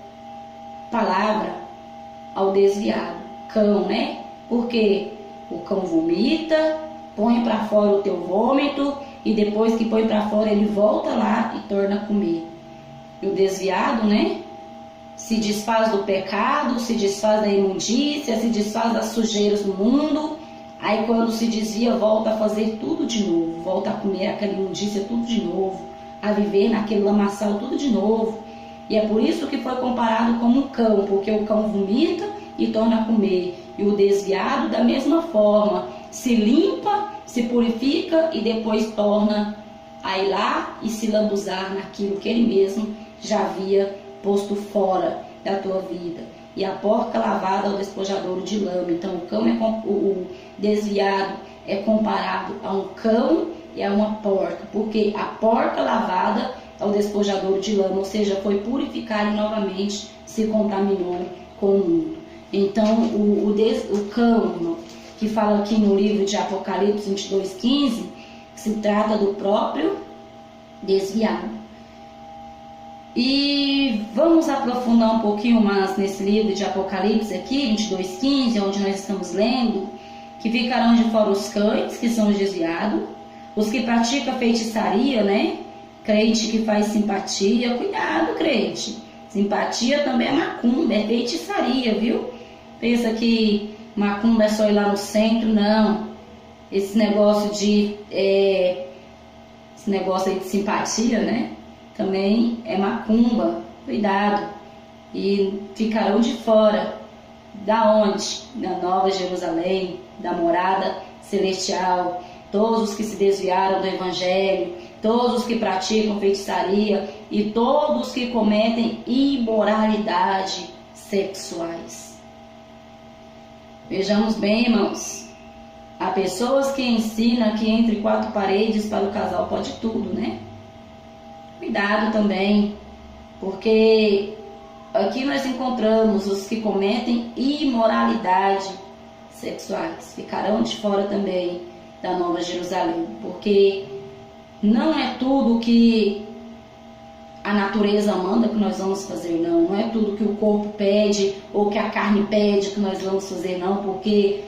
palavra ao desviado, cão, né? Porque o cão vomita, põe para fora o teu vômito, e depois que põe para fora ele volta lá e torna a comer. E o desviado, né, se desfaz do pecado, se desfaz da imundícia, se desfaz das sujeiras do mundo. Aí quando se desvia, volta a fazer tudo de novo, volta a comer aquela imundícia tudo de novo, a viver naquele lamaçal tudo de novo. E é por isso que foi comparado como um cão, porque o cão vomita e torna a comer. E o desviado, da mesma forma, se limpa, se purifica e depois torna a ir lá e se lambuzar naquilo que ele mesmo já havia posto fora da tua vida. E a porca lavada ao despojadouro de lama. Então o desviado é comparado a um cão e a uma porca, porque a porca lavada ao despojadouro de lama, ou seja, foi purificada e novamente se contaminou com o mundo. Então o cão, que fala aqui no livro de Apocalipse 22, 15, se trata do próprio desviado. E vamos aprofundar um pouquinho mais nesse livro de Apocalipse aqui, 22, 15, onde nós estamos lendo que ficarão de fora os cães, que são os desviados, os que praticam feitiçaria, né? Crente que faz simpatia, cuidado, crente. Simpatia também é macumba, é feitiçaria, viu? Pensa que macumba é só ir lá no centro, não. esse negócio esse negócio aí de simpatia, né? Também é macumba, cuidado. E ficarão de fora. Da onde? Da Nova Jerusalém, da morada celestial. Todos os que se desviaram do Evangelho, todos os que praticam feitiçaria e todos que cometem imoralidade sexuais. Vejamos bem, irmãos. Há pessoas que ensinam que entre quatro paredes para o casal pode tudo, né? Cuidado também, porque aqui nós encontramos os que cometem imoralidade sexuais. Ficarão de fora também da Nova Jerusalém, porque não é tudo que a natureza manda que nós vamos fazer, não. Não é tudo que o corpo pede ou que a carne pede que nós vamos fazer, não, porque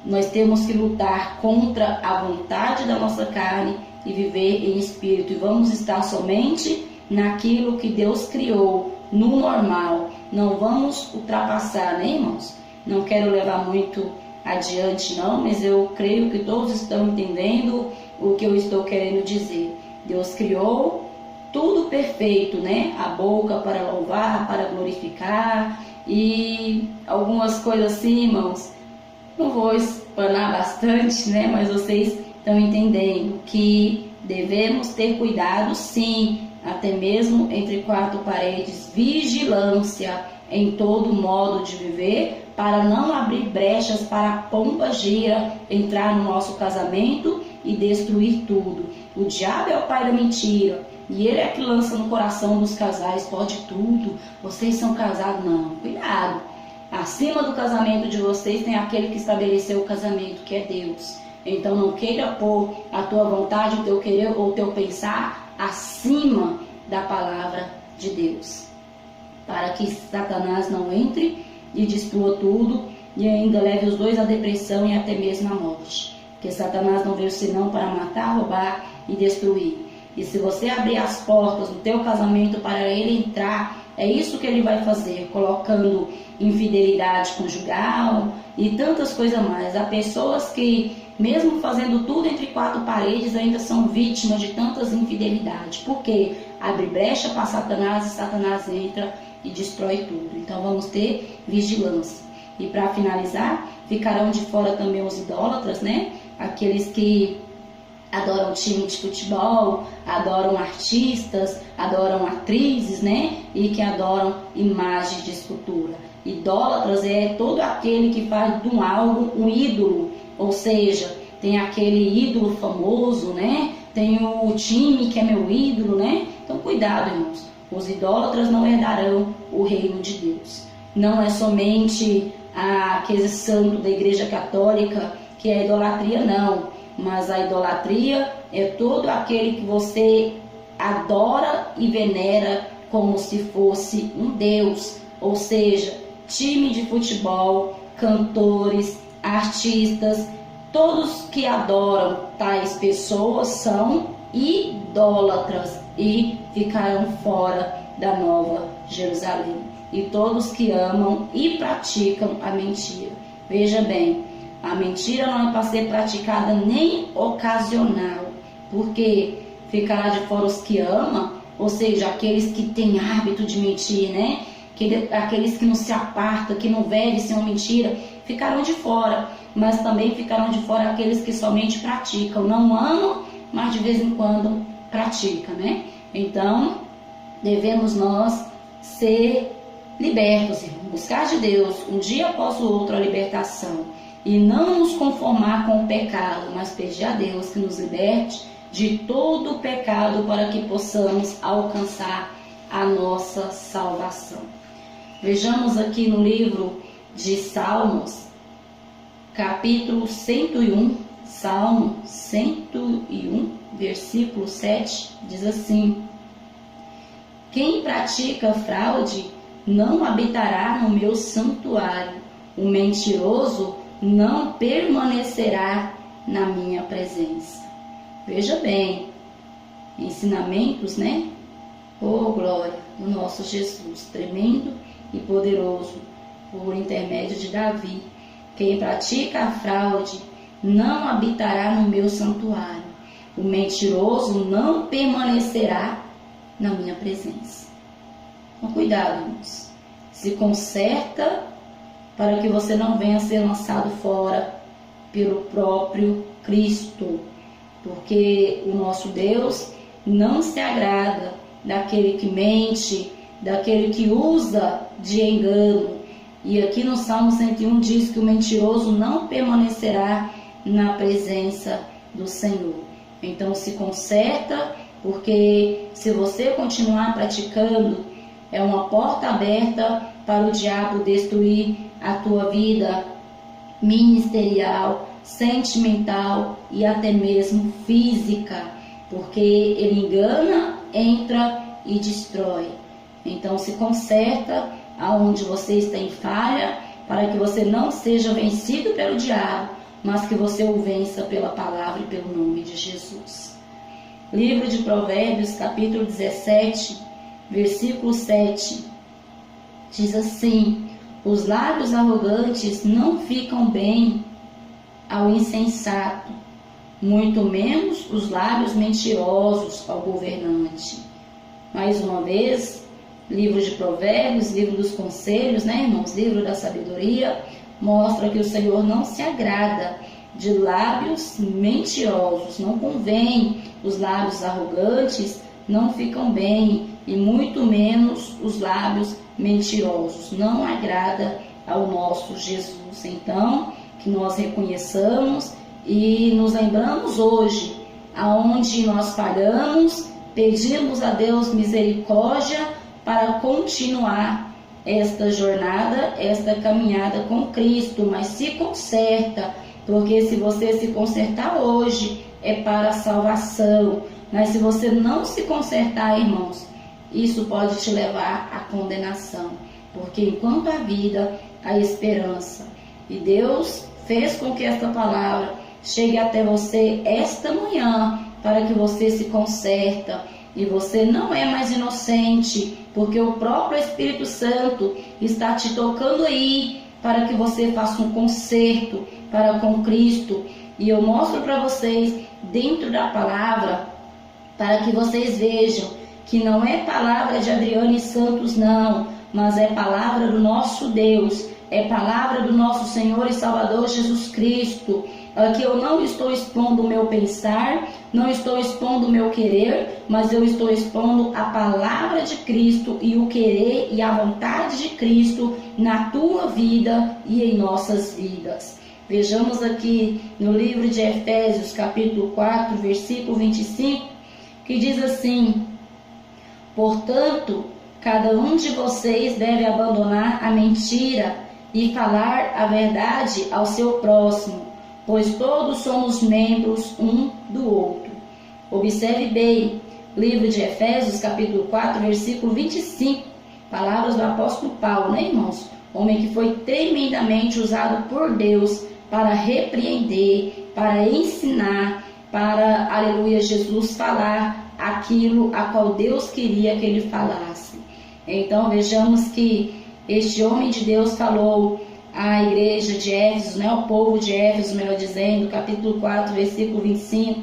nós temos que lutar contra a vontade da nossa carne e viver em espírito. E vamos estar somente naquilo que Deus criou, no normal. Não vamos ultrapassar, né, irmãos? Não quero levar muito adiante, não, mas eu creio que todos estão entendendo o que eu estou querendo dizer. Deus criou tudo perfeito, né? A boca para louvar, para glorificar e algumas coisas assim, irmãos. Não vou espanar bastante, né? Mas vocês estão entendendo que devemos ter cuidado, sim, até mesmo entre quatro paredes, vigilância em todo modo de viver, para não abrir brechas para a pomba-gira entrar no nosso casamento e destruir tudo. O diabo é o pai da mentira e ele é que lança no coração dos casais: pode tudo, vocês são casados. Não, cuidado. Acima do casamento de vocês tem aquele que estabeleceu o casamento, que é Deus. Então não queira pôr a tua vontade, o teu querer ou o teu pensar acima da palavra de Deus, para que Satanás não entre e destrua tudo e ainda leve os dois à depressão e até mesmo à morte. Porque Satanás não veio senão para matar, roubar e destruir. E se você abrir as portas do teu casamento para ele entrar, é isso que ele vai fazer, colocando infidelidade conjugal e tantas coisas mais. Há pessoas que, mesmo fazendo tudo entre quatro paredes, ainda são vítimas de tantas infidelidades. Por quê? Abre brecha para Satanás e Satanás entra e destrói tudo. Então vamos ter vigilância. E para finalizar, ficarão de fora também os idólatras, né? Aqueles que adoram time de futebol, adoram artistas, adoram atrizes, né? E que adoram imagens de escultura. Idólatras é todo aquele que faz de um algo um ídolo, ou seja, tem aquele ídolo famoso, né? Tem o time que é meu ídolo, né? Então cuidado, irmãos. Os idólatras não herdarão o reino de Deus. Não é somente aquele santo da Igreja Católica que é idolatria, não. Mas a idolatria é todo aquele que você adora e venera como se fosse um Deus. Ou seja, time de futebol, cantores, artistas, todos que adoram tais pessoas são idólatras e ficarão fora da Nova Jerusalém. E todos que amam e praticam a mentira. Veja bem, a mentira não é para ser praticada nem ocasional, porque ficará de fora os que amam, ou seja, aqueles que têm hábito de mentir, né? Aqueles que não se apartam, que não vivem sem uma mentira, ficarão de fora. Mas também ficarão de fora aqueles que somente praticam, não amam, mas de vez em quando praticam, né? Então, devemos nós ser libertos, irmão, buscar de Deus um dia após o outro a libertação e não nos conformar com o pecado, mas pedir a Deus que nos liberte de todo o pecado para que possamos alcançar a nossa salvação. Vejamos aqui no livro de Salmos, capítulo 101, Salmo 101, versículo 7, diz assim: quem pratica fraude não habitará no meu santuário, o mentiroso não permanecerá na minha presença. Veja bem, ensinamentos, né? Oh, glória, do nosso Jesus, tremendo e poderoso, por intermédio de Davi. Quem pratica a fraude não habitará no meu santuário. O mentiroso não permanecerá na minha presença. Então, cuidado, irmãos. Se conserta para que você não venha a ser lançado fora pelo próprio Cristo. Porque o nosso Deus não se agrada daquele que mente, daquele que usa de engano. E aqui no Salmo 101 diz que o mentiroso não permanecerá na presença do Senhor. Então se conserta, porque se você continuar praticando, é uma porta aberta para o diabo destruir a tua vida ministerial, sentimental e até mesmo física, porque ele engana, entra e destrói. Então se conserta aonde você está em falha, para que você não seja vencido pelo diabo, mas que você o vença pela palavra e pelo nome de Jesus. Livro de Provérbios, capítulo 17, versículo 7, diz assim: os lábios arrogantes não ficam bem ao insensato, muito menos os lábios mentirosos ao governante. Mais uma vez, livro de Provérbios, livro dos conselhos, né, irmãos? Livro da sabedoria, mostra que o Senhor não se agrada de lábios mentirosos. Não convém, os lábios arrogantes não ficam bem, e muito menos os lábios mentirosos. Não agrada ao nosso Jesus. Então, que nós reconheçamos e nos lembramos hoje aonde nós falhamos, pedimos a Deus misericórdia para continuar esta jornada, esta caminhada com Cristo, mas se conserta, porque se você se consertar hoje, é para a salvação, mas se você não se consertar, irmãos, isso pode te levar à condenação, porque enquanto há vida, há esperança, e Deus fez com que esta palavra chegue até você esta manhã, para que você se conserta, e você não é mais inocente, porque o próprio Espírito Santo está te tocando aí, para que você faça um conserto para com Cristo. E eu mostro para vocês, dentro da palavra, para que vocês vejam que não é palavra de Adriane Santos, não, mas é palavra do nosso Deus, é palavra do nosso Senhor e Salvador Jesus Cristo. Aqui eu não estou expondo o meu pensar, não estou expondo o meu querer, mas eu estou expondo a palavra de Cristo e o querer e a vontade de Cristo na tua vida e em nossas vidas. Vejamos aqui no livro de Efésios, capítulo 4, versículo 25, que diz assim: portanto, cada um de vocês deve abandonar a mentira e falar a verdade ao seu próximo, pois todos somos membros um do outro. Observe bem, livro de Efésios, capítulo 4, versículo 25, palavras do apóstolo Paulo, né, irmãos? Homem que foi tremendamente usado por Deus para repreender, para ensinar, para, aleluia, Jesus falar aquilo a qual Deus queria que ele falasse. Então vejamos que este homem de Deus falou à igreja de Éfeso, né, ao povo de Éfeso, melhor dizendo, capítulo 4, versículo 25,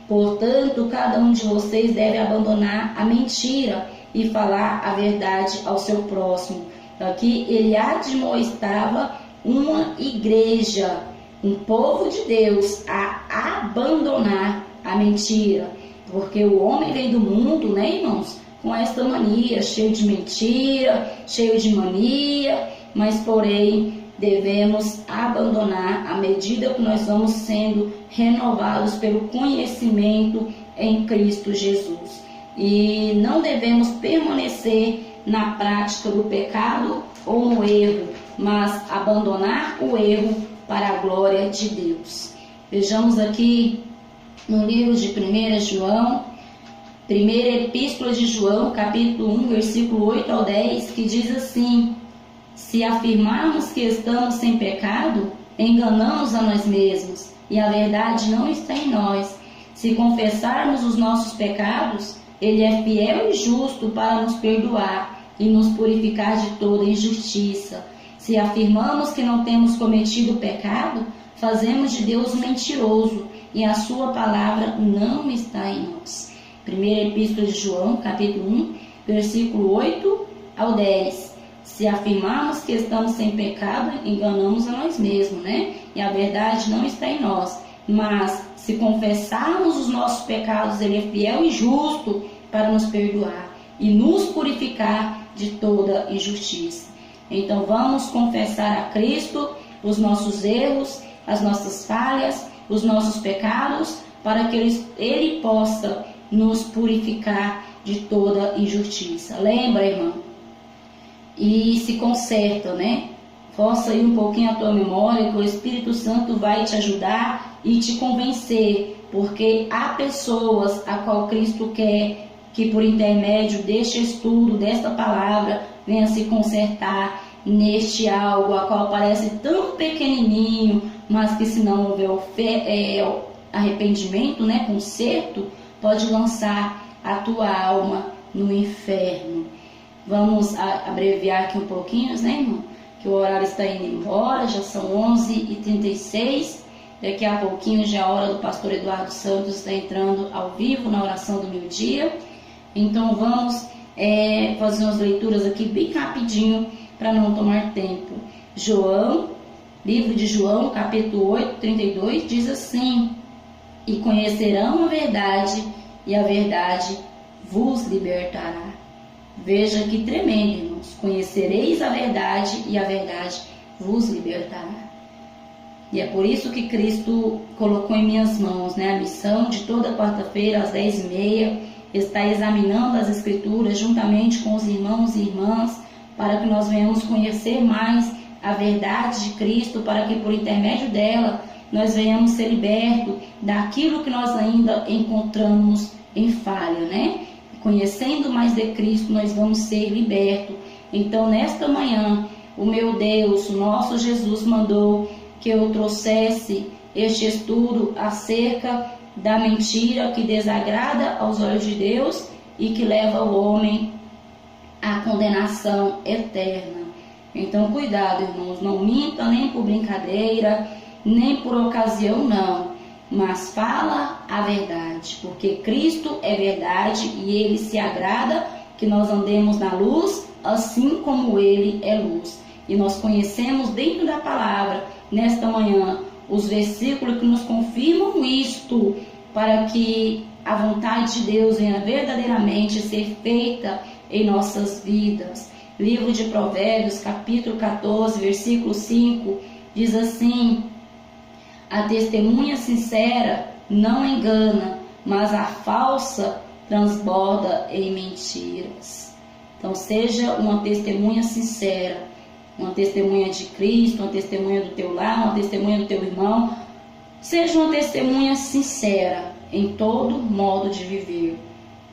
portanto, cada um de vocês deve abandonar a mentira e falar a verdade ao seu próximo. Aqui ele admoestava uma igreja, um povo de Deus, a abandonar a mentira, porque o homem vem do mundo, né, irmãos, com esta mania, cheio de mentira, cheio de mania, mas porém devemos abandonar à medida que nós vamos sendo renovados pelo conhecimento em Cristo Jesus. E não devemos permanecer na prática do pecado ou no erro, mas abandonar o erro para a glória de Deus. Vejamos aqui no livro de 1 João, primeira epístola de João, capítulo 1, versículo 8 ao 10, que diz assim: se afirmarmos que estamos sem pecado, enganamos a nós mesmos, e a verdade não está em nós. Se confessarmos os nossos pecados, Ele é fiel e justo para nos perdoar e nos purificar de toda injustiça. Se afirmamos que não temos cometido pecado, fazemos de Deus um mentiroso e a sua palavra não está em nós. Primeira Epístola de João, capítulo 1, versículo 8 ao 10. Se afirmarmos que estamos sem pecado, enganamos a nós mesmos, né? E a verdade não está em nós. Mas se confessarmos os nossos pecados, Ele é fiel e justo para nos perdoar e nos purificar de toda injustiça. Então vamos confessar a Cristo os nossos erros, as nossas falhas, os nossos pecados, para que Ele possa nos purificar de toda injustiça. Lembra, irmão? E se conserta, né? Força aí um pouquinho a tua memória, que o Espírito Santo vai te ajudar e te convencer, porque há pessoas a qual Cristo quer que por intermédio deste estudo, desta palavra, venha se consertar neste algo, a qual parece tão pequenininho, mas que se não houver arrependimento, né, conserto, pode lançar a tua alma no inferno. Vamos abreviar aqui um pouquinho, né, irmão? Que o horário está indo embora, já são 11h36. Daqui a pouquinho já é a hora do pastor Eduardo Santos estar entrando ao vivo na oração do meio-dia. Então vamos fazer umas leituras aqui bem rapidinho para não tomar tempo. João, livro de João, capítulo 8, 32, diz assim: e conhecerão a verdade, e a verdade vos libertará. Veja que tremendo, irmãos. Conhecereis a verdade, e a verdade vos libertará. E é por isso que Cristo colocou em minhas mãos, né, a missão de toda quarta-feira às 10h30, está examinando as Escrituras juntamente com os irmãos e irmãs, para que nós venhamos conhecer mais a verdade de Cristo, para que por intermédio dela nós venhamos ser libertos daquilo que nós ainda encontramos em falha, né? Conhecendo mais de Cristo, nós vamos ser libertos. Então, nesta manhã, o meu Deus, o nosso Jesus, mandou que eu trouxesse este estudo acerca da mentira que desagrada aos olhos de Deus e que leva o homem à condenação eterna. Então, cuidado, irmãos, não minta nem por brincadeira, nem por ocasião, não, mas fala a verdade, porque Cristo é verdade e Ele se agrada que nós andemos na luz, assim como Ele é luz. E nós conhecemos dentro da palavra, nesta manhã, os versículos que nos confirmam isto, para que a vontade de Deus venha verdadeiramente ser feita em nossas vidas. Livro de Provérbios, capítulo 14, versículo 5, diz assim: a testemunha sincera não engana, mas a falsa transborda em mentiras. Então, seja uma testemunha sincera, uma testemunha de Cristo, uma testemunha do teu lar, uma testemunha do teu irmão. Seja uma testemunha sincera em todo modo de viver.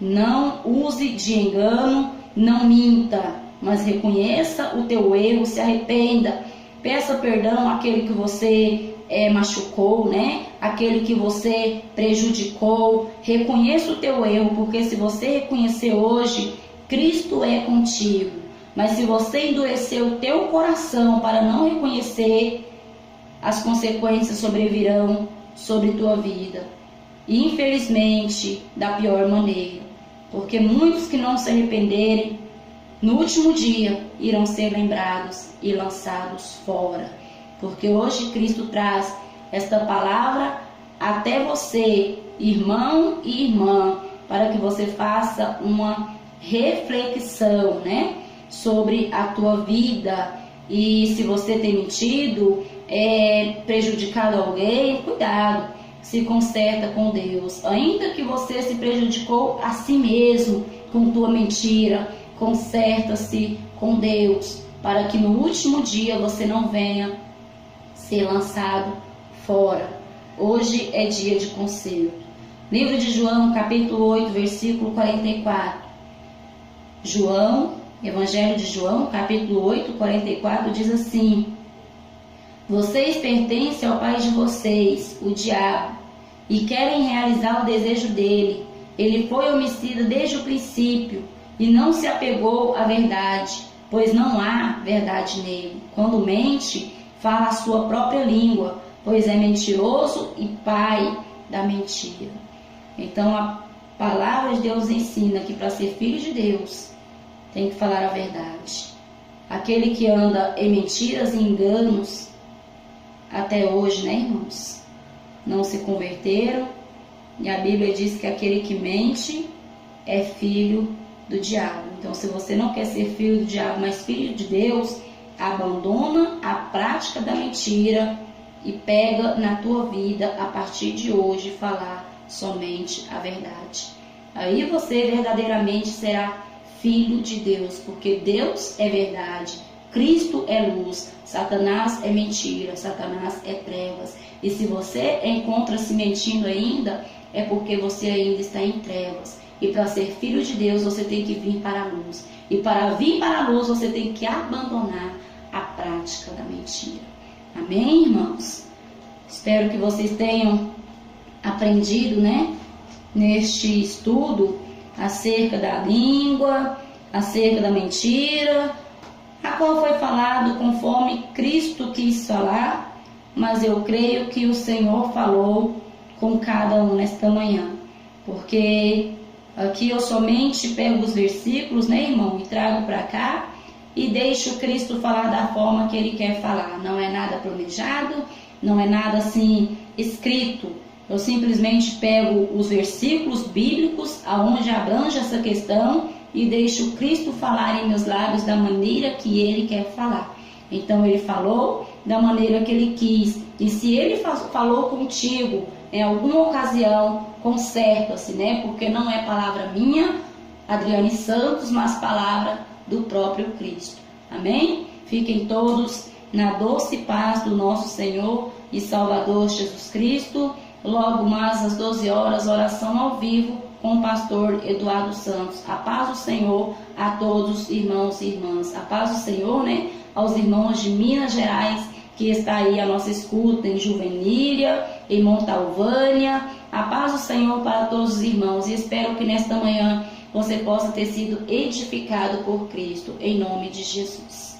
Não use de engano, não minta, mas reconheça o teu erro, se arrependa, peça perdão àquele que você machucou, né? Aquele que você prejudicou. Reconheça o teu erro, porque se você reconhecer hoje, Cristo é contigo. Mas se você endurecer o teu coração para não reconhecer, as consequências sobrevirão sobre tua vida. E infelizmente, da pior maneira. Porque muitos que não se arrependerem, no último dia, irão ser lembrados e lançados fora. Porque hoje Cristo traz esta palavra até você, irmão e irmã, para que você faça uma reflexão, né, sobre a tua vida. E se você tem mentido, prejudicado alguém, cuidado, se conserta com Deus. Ainda que você se prejudicou a si mesmo com tua mentira, conserta-se com Deus, para que no último dia você não venha ser lançado fora. Hoje é dia de conserto. Livro de João, capítulo 8, versículo 44. João, Evangelho de João, capítulo 8, 44, diz assim: vocês pertencem ao pai de vocês, o diabo, e querem realizar o desejo dele. Ele foi homicida desde o princípio e não se apegou à verdade, pois não há verdade nele. Quando mente, fala a sua própria língua, pois é mentiroso e pai da mentira. Então a palavra de Deus ensina que para ser filho de Deus tem que falar a verdade. Aquele que anda em mentiras e enganos até hoje, né, irmãos, não se converteram, e a Bíblia diz que aquele que mente é filho do diabo. Então, se você não quer ser filho do diabo, mas filho de Deus, abandona a prática da mentira e pega na tua vida, a partir de hoje, falar somente a verdade. Aí você verdadeiramente será filho de Deus, porque Deus é verdade, Cristo é luz, Satanás é mentira, Satanás é trevas. E se você encontra-se mentindo ainda, é porque você ainda está em trevas. E para ser filho de Deus, você tem que vir para a luz. E para vir para a luz, você tem que abandonar a prática da mentira. Amém, irmãos? Espero que vocês tenham aprendido, né, neste estudo acerca da língua, acerca da mentira, a qual foi falado conforme Cristo quis falar, mas eu creio que o Senhor falou com cada um nesta manhã, porque aqui eu somente pego os versículos, né, irmão, e trago para cá e deixo Cristo falar da forma que Ele quer falar. Não é nada planejado, não é nada assim escrito. Eu simplesmente pego os versículos bíblicos aonde abrange essa questão e deixo Cristo falar em meus lábios da maneira que Ele quer falar. Então Ele falou da maneira que Ele quis. E se Ele falou contigo em alguma ocasião, conserta-se, né? Porque não é palavra minha, Adriane Santos, mas palavra do próprio Cristo. Amém? Fiquem todos na doce paz do nosso Senhor e Salvador Jesus Cristo. Logo mais às 12 horas, oração ao vivo com o pastor Eduardo Santos. A paz do Senhor a todos, irmãos e irmãs. A paz do Senhor, né, aos irmãos de Minas Gerais, que está aí a nossa escuta em Juvenília, em Montalvânia. A paz do Senhor para todos os irmãos. E espero que nesta manhã você possa ter sido edificado por Cristo, em nome de Jesus.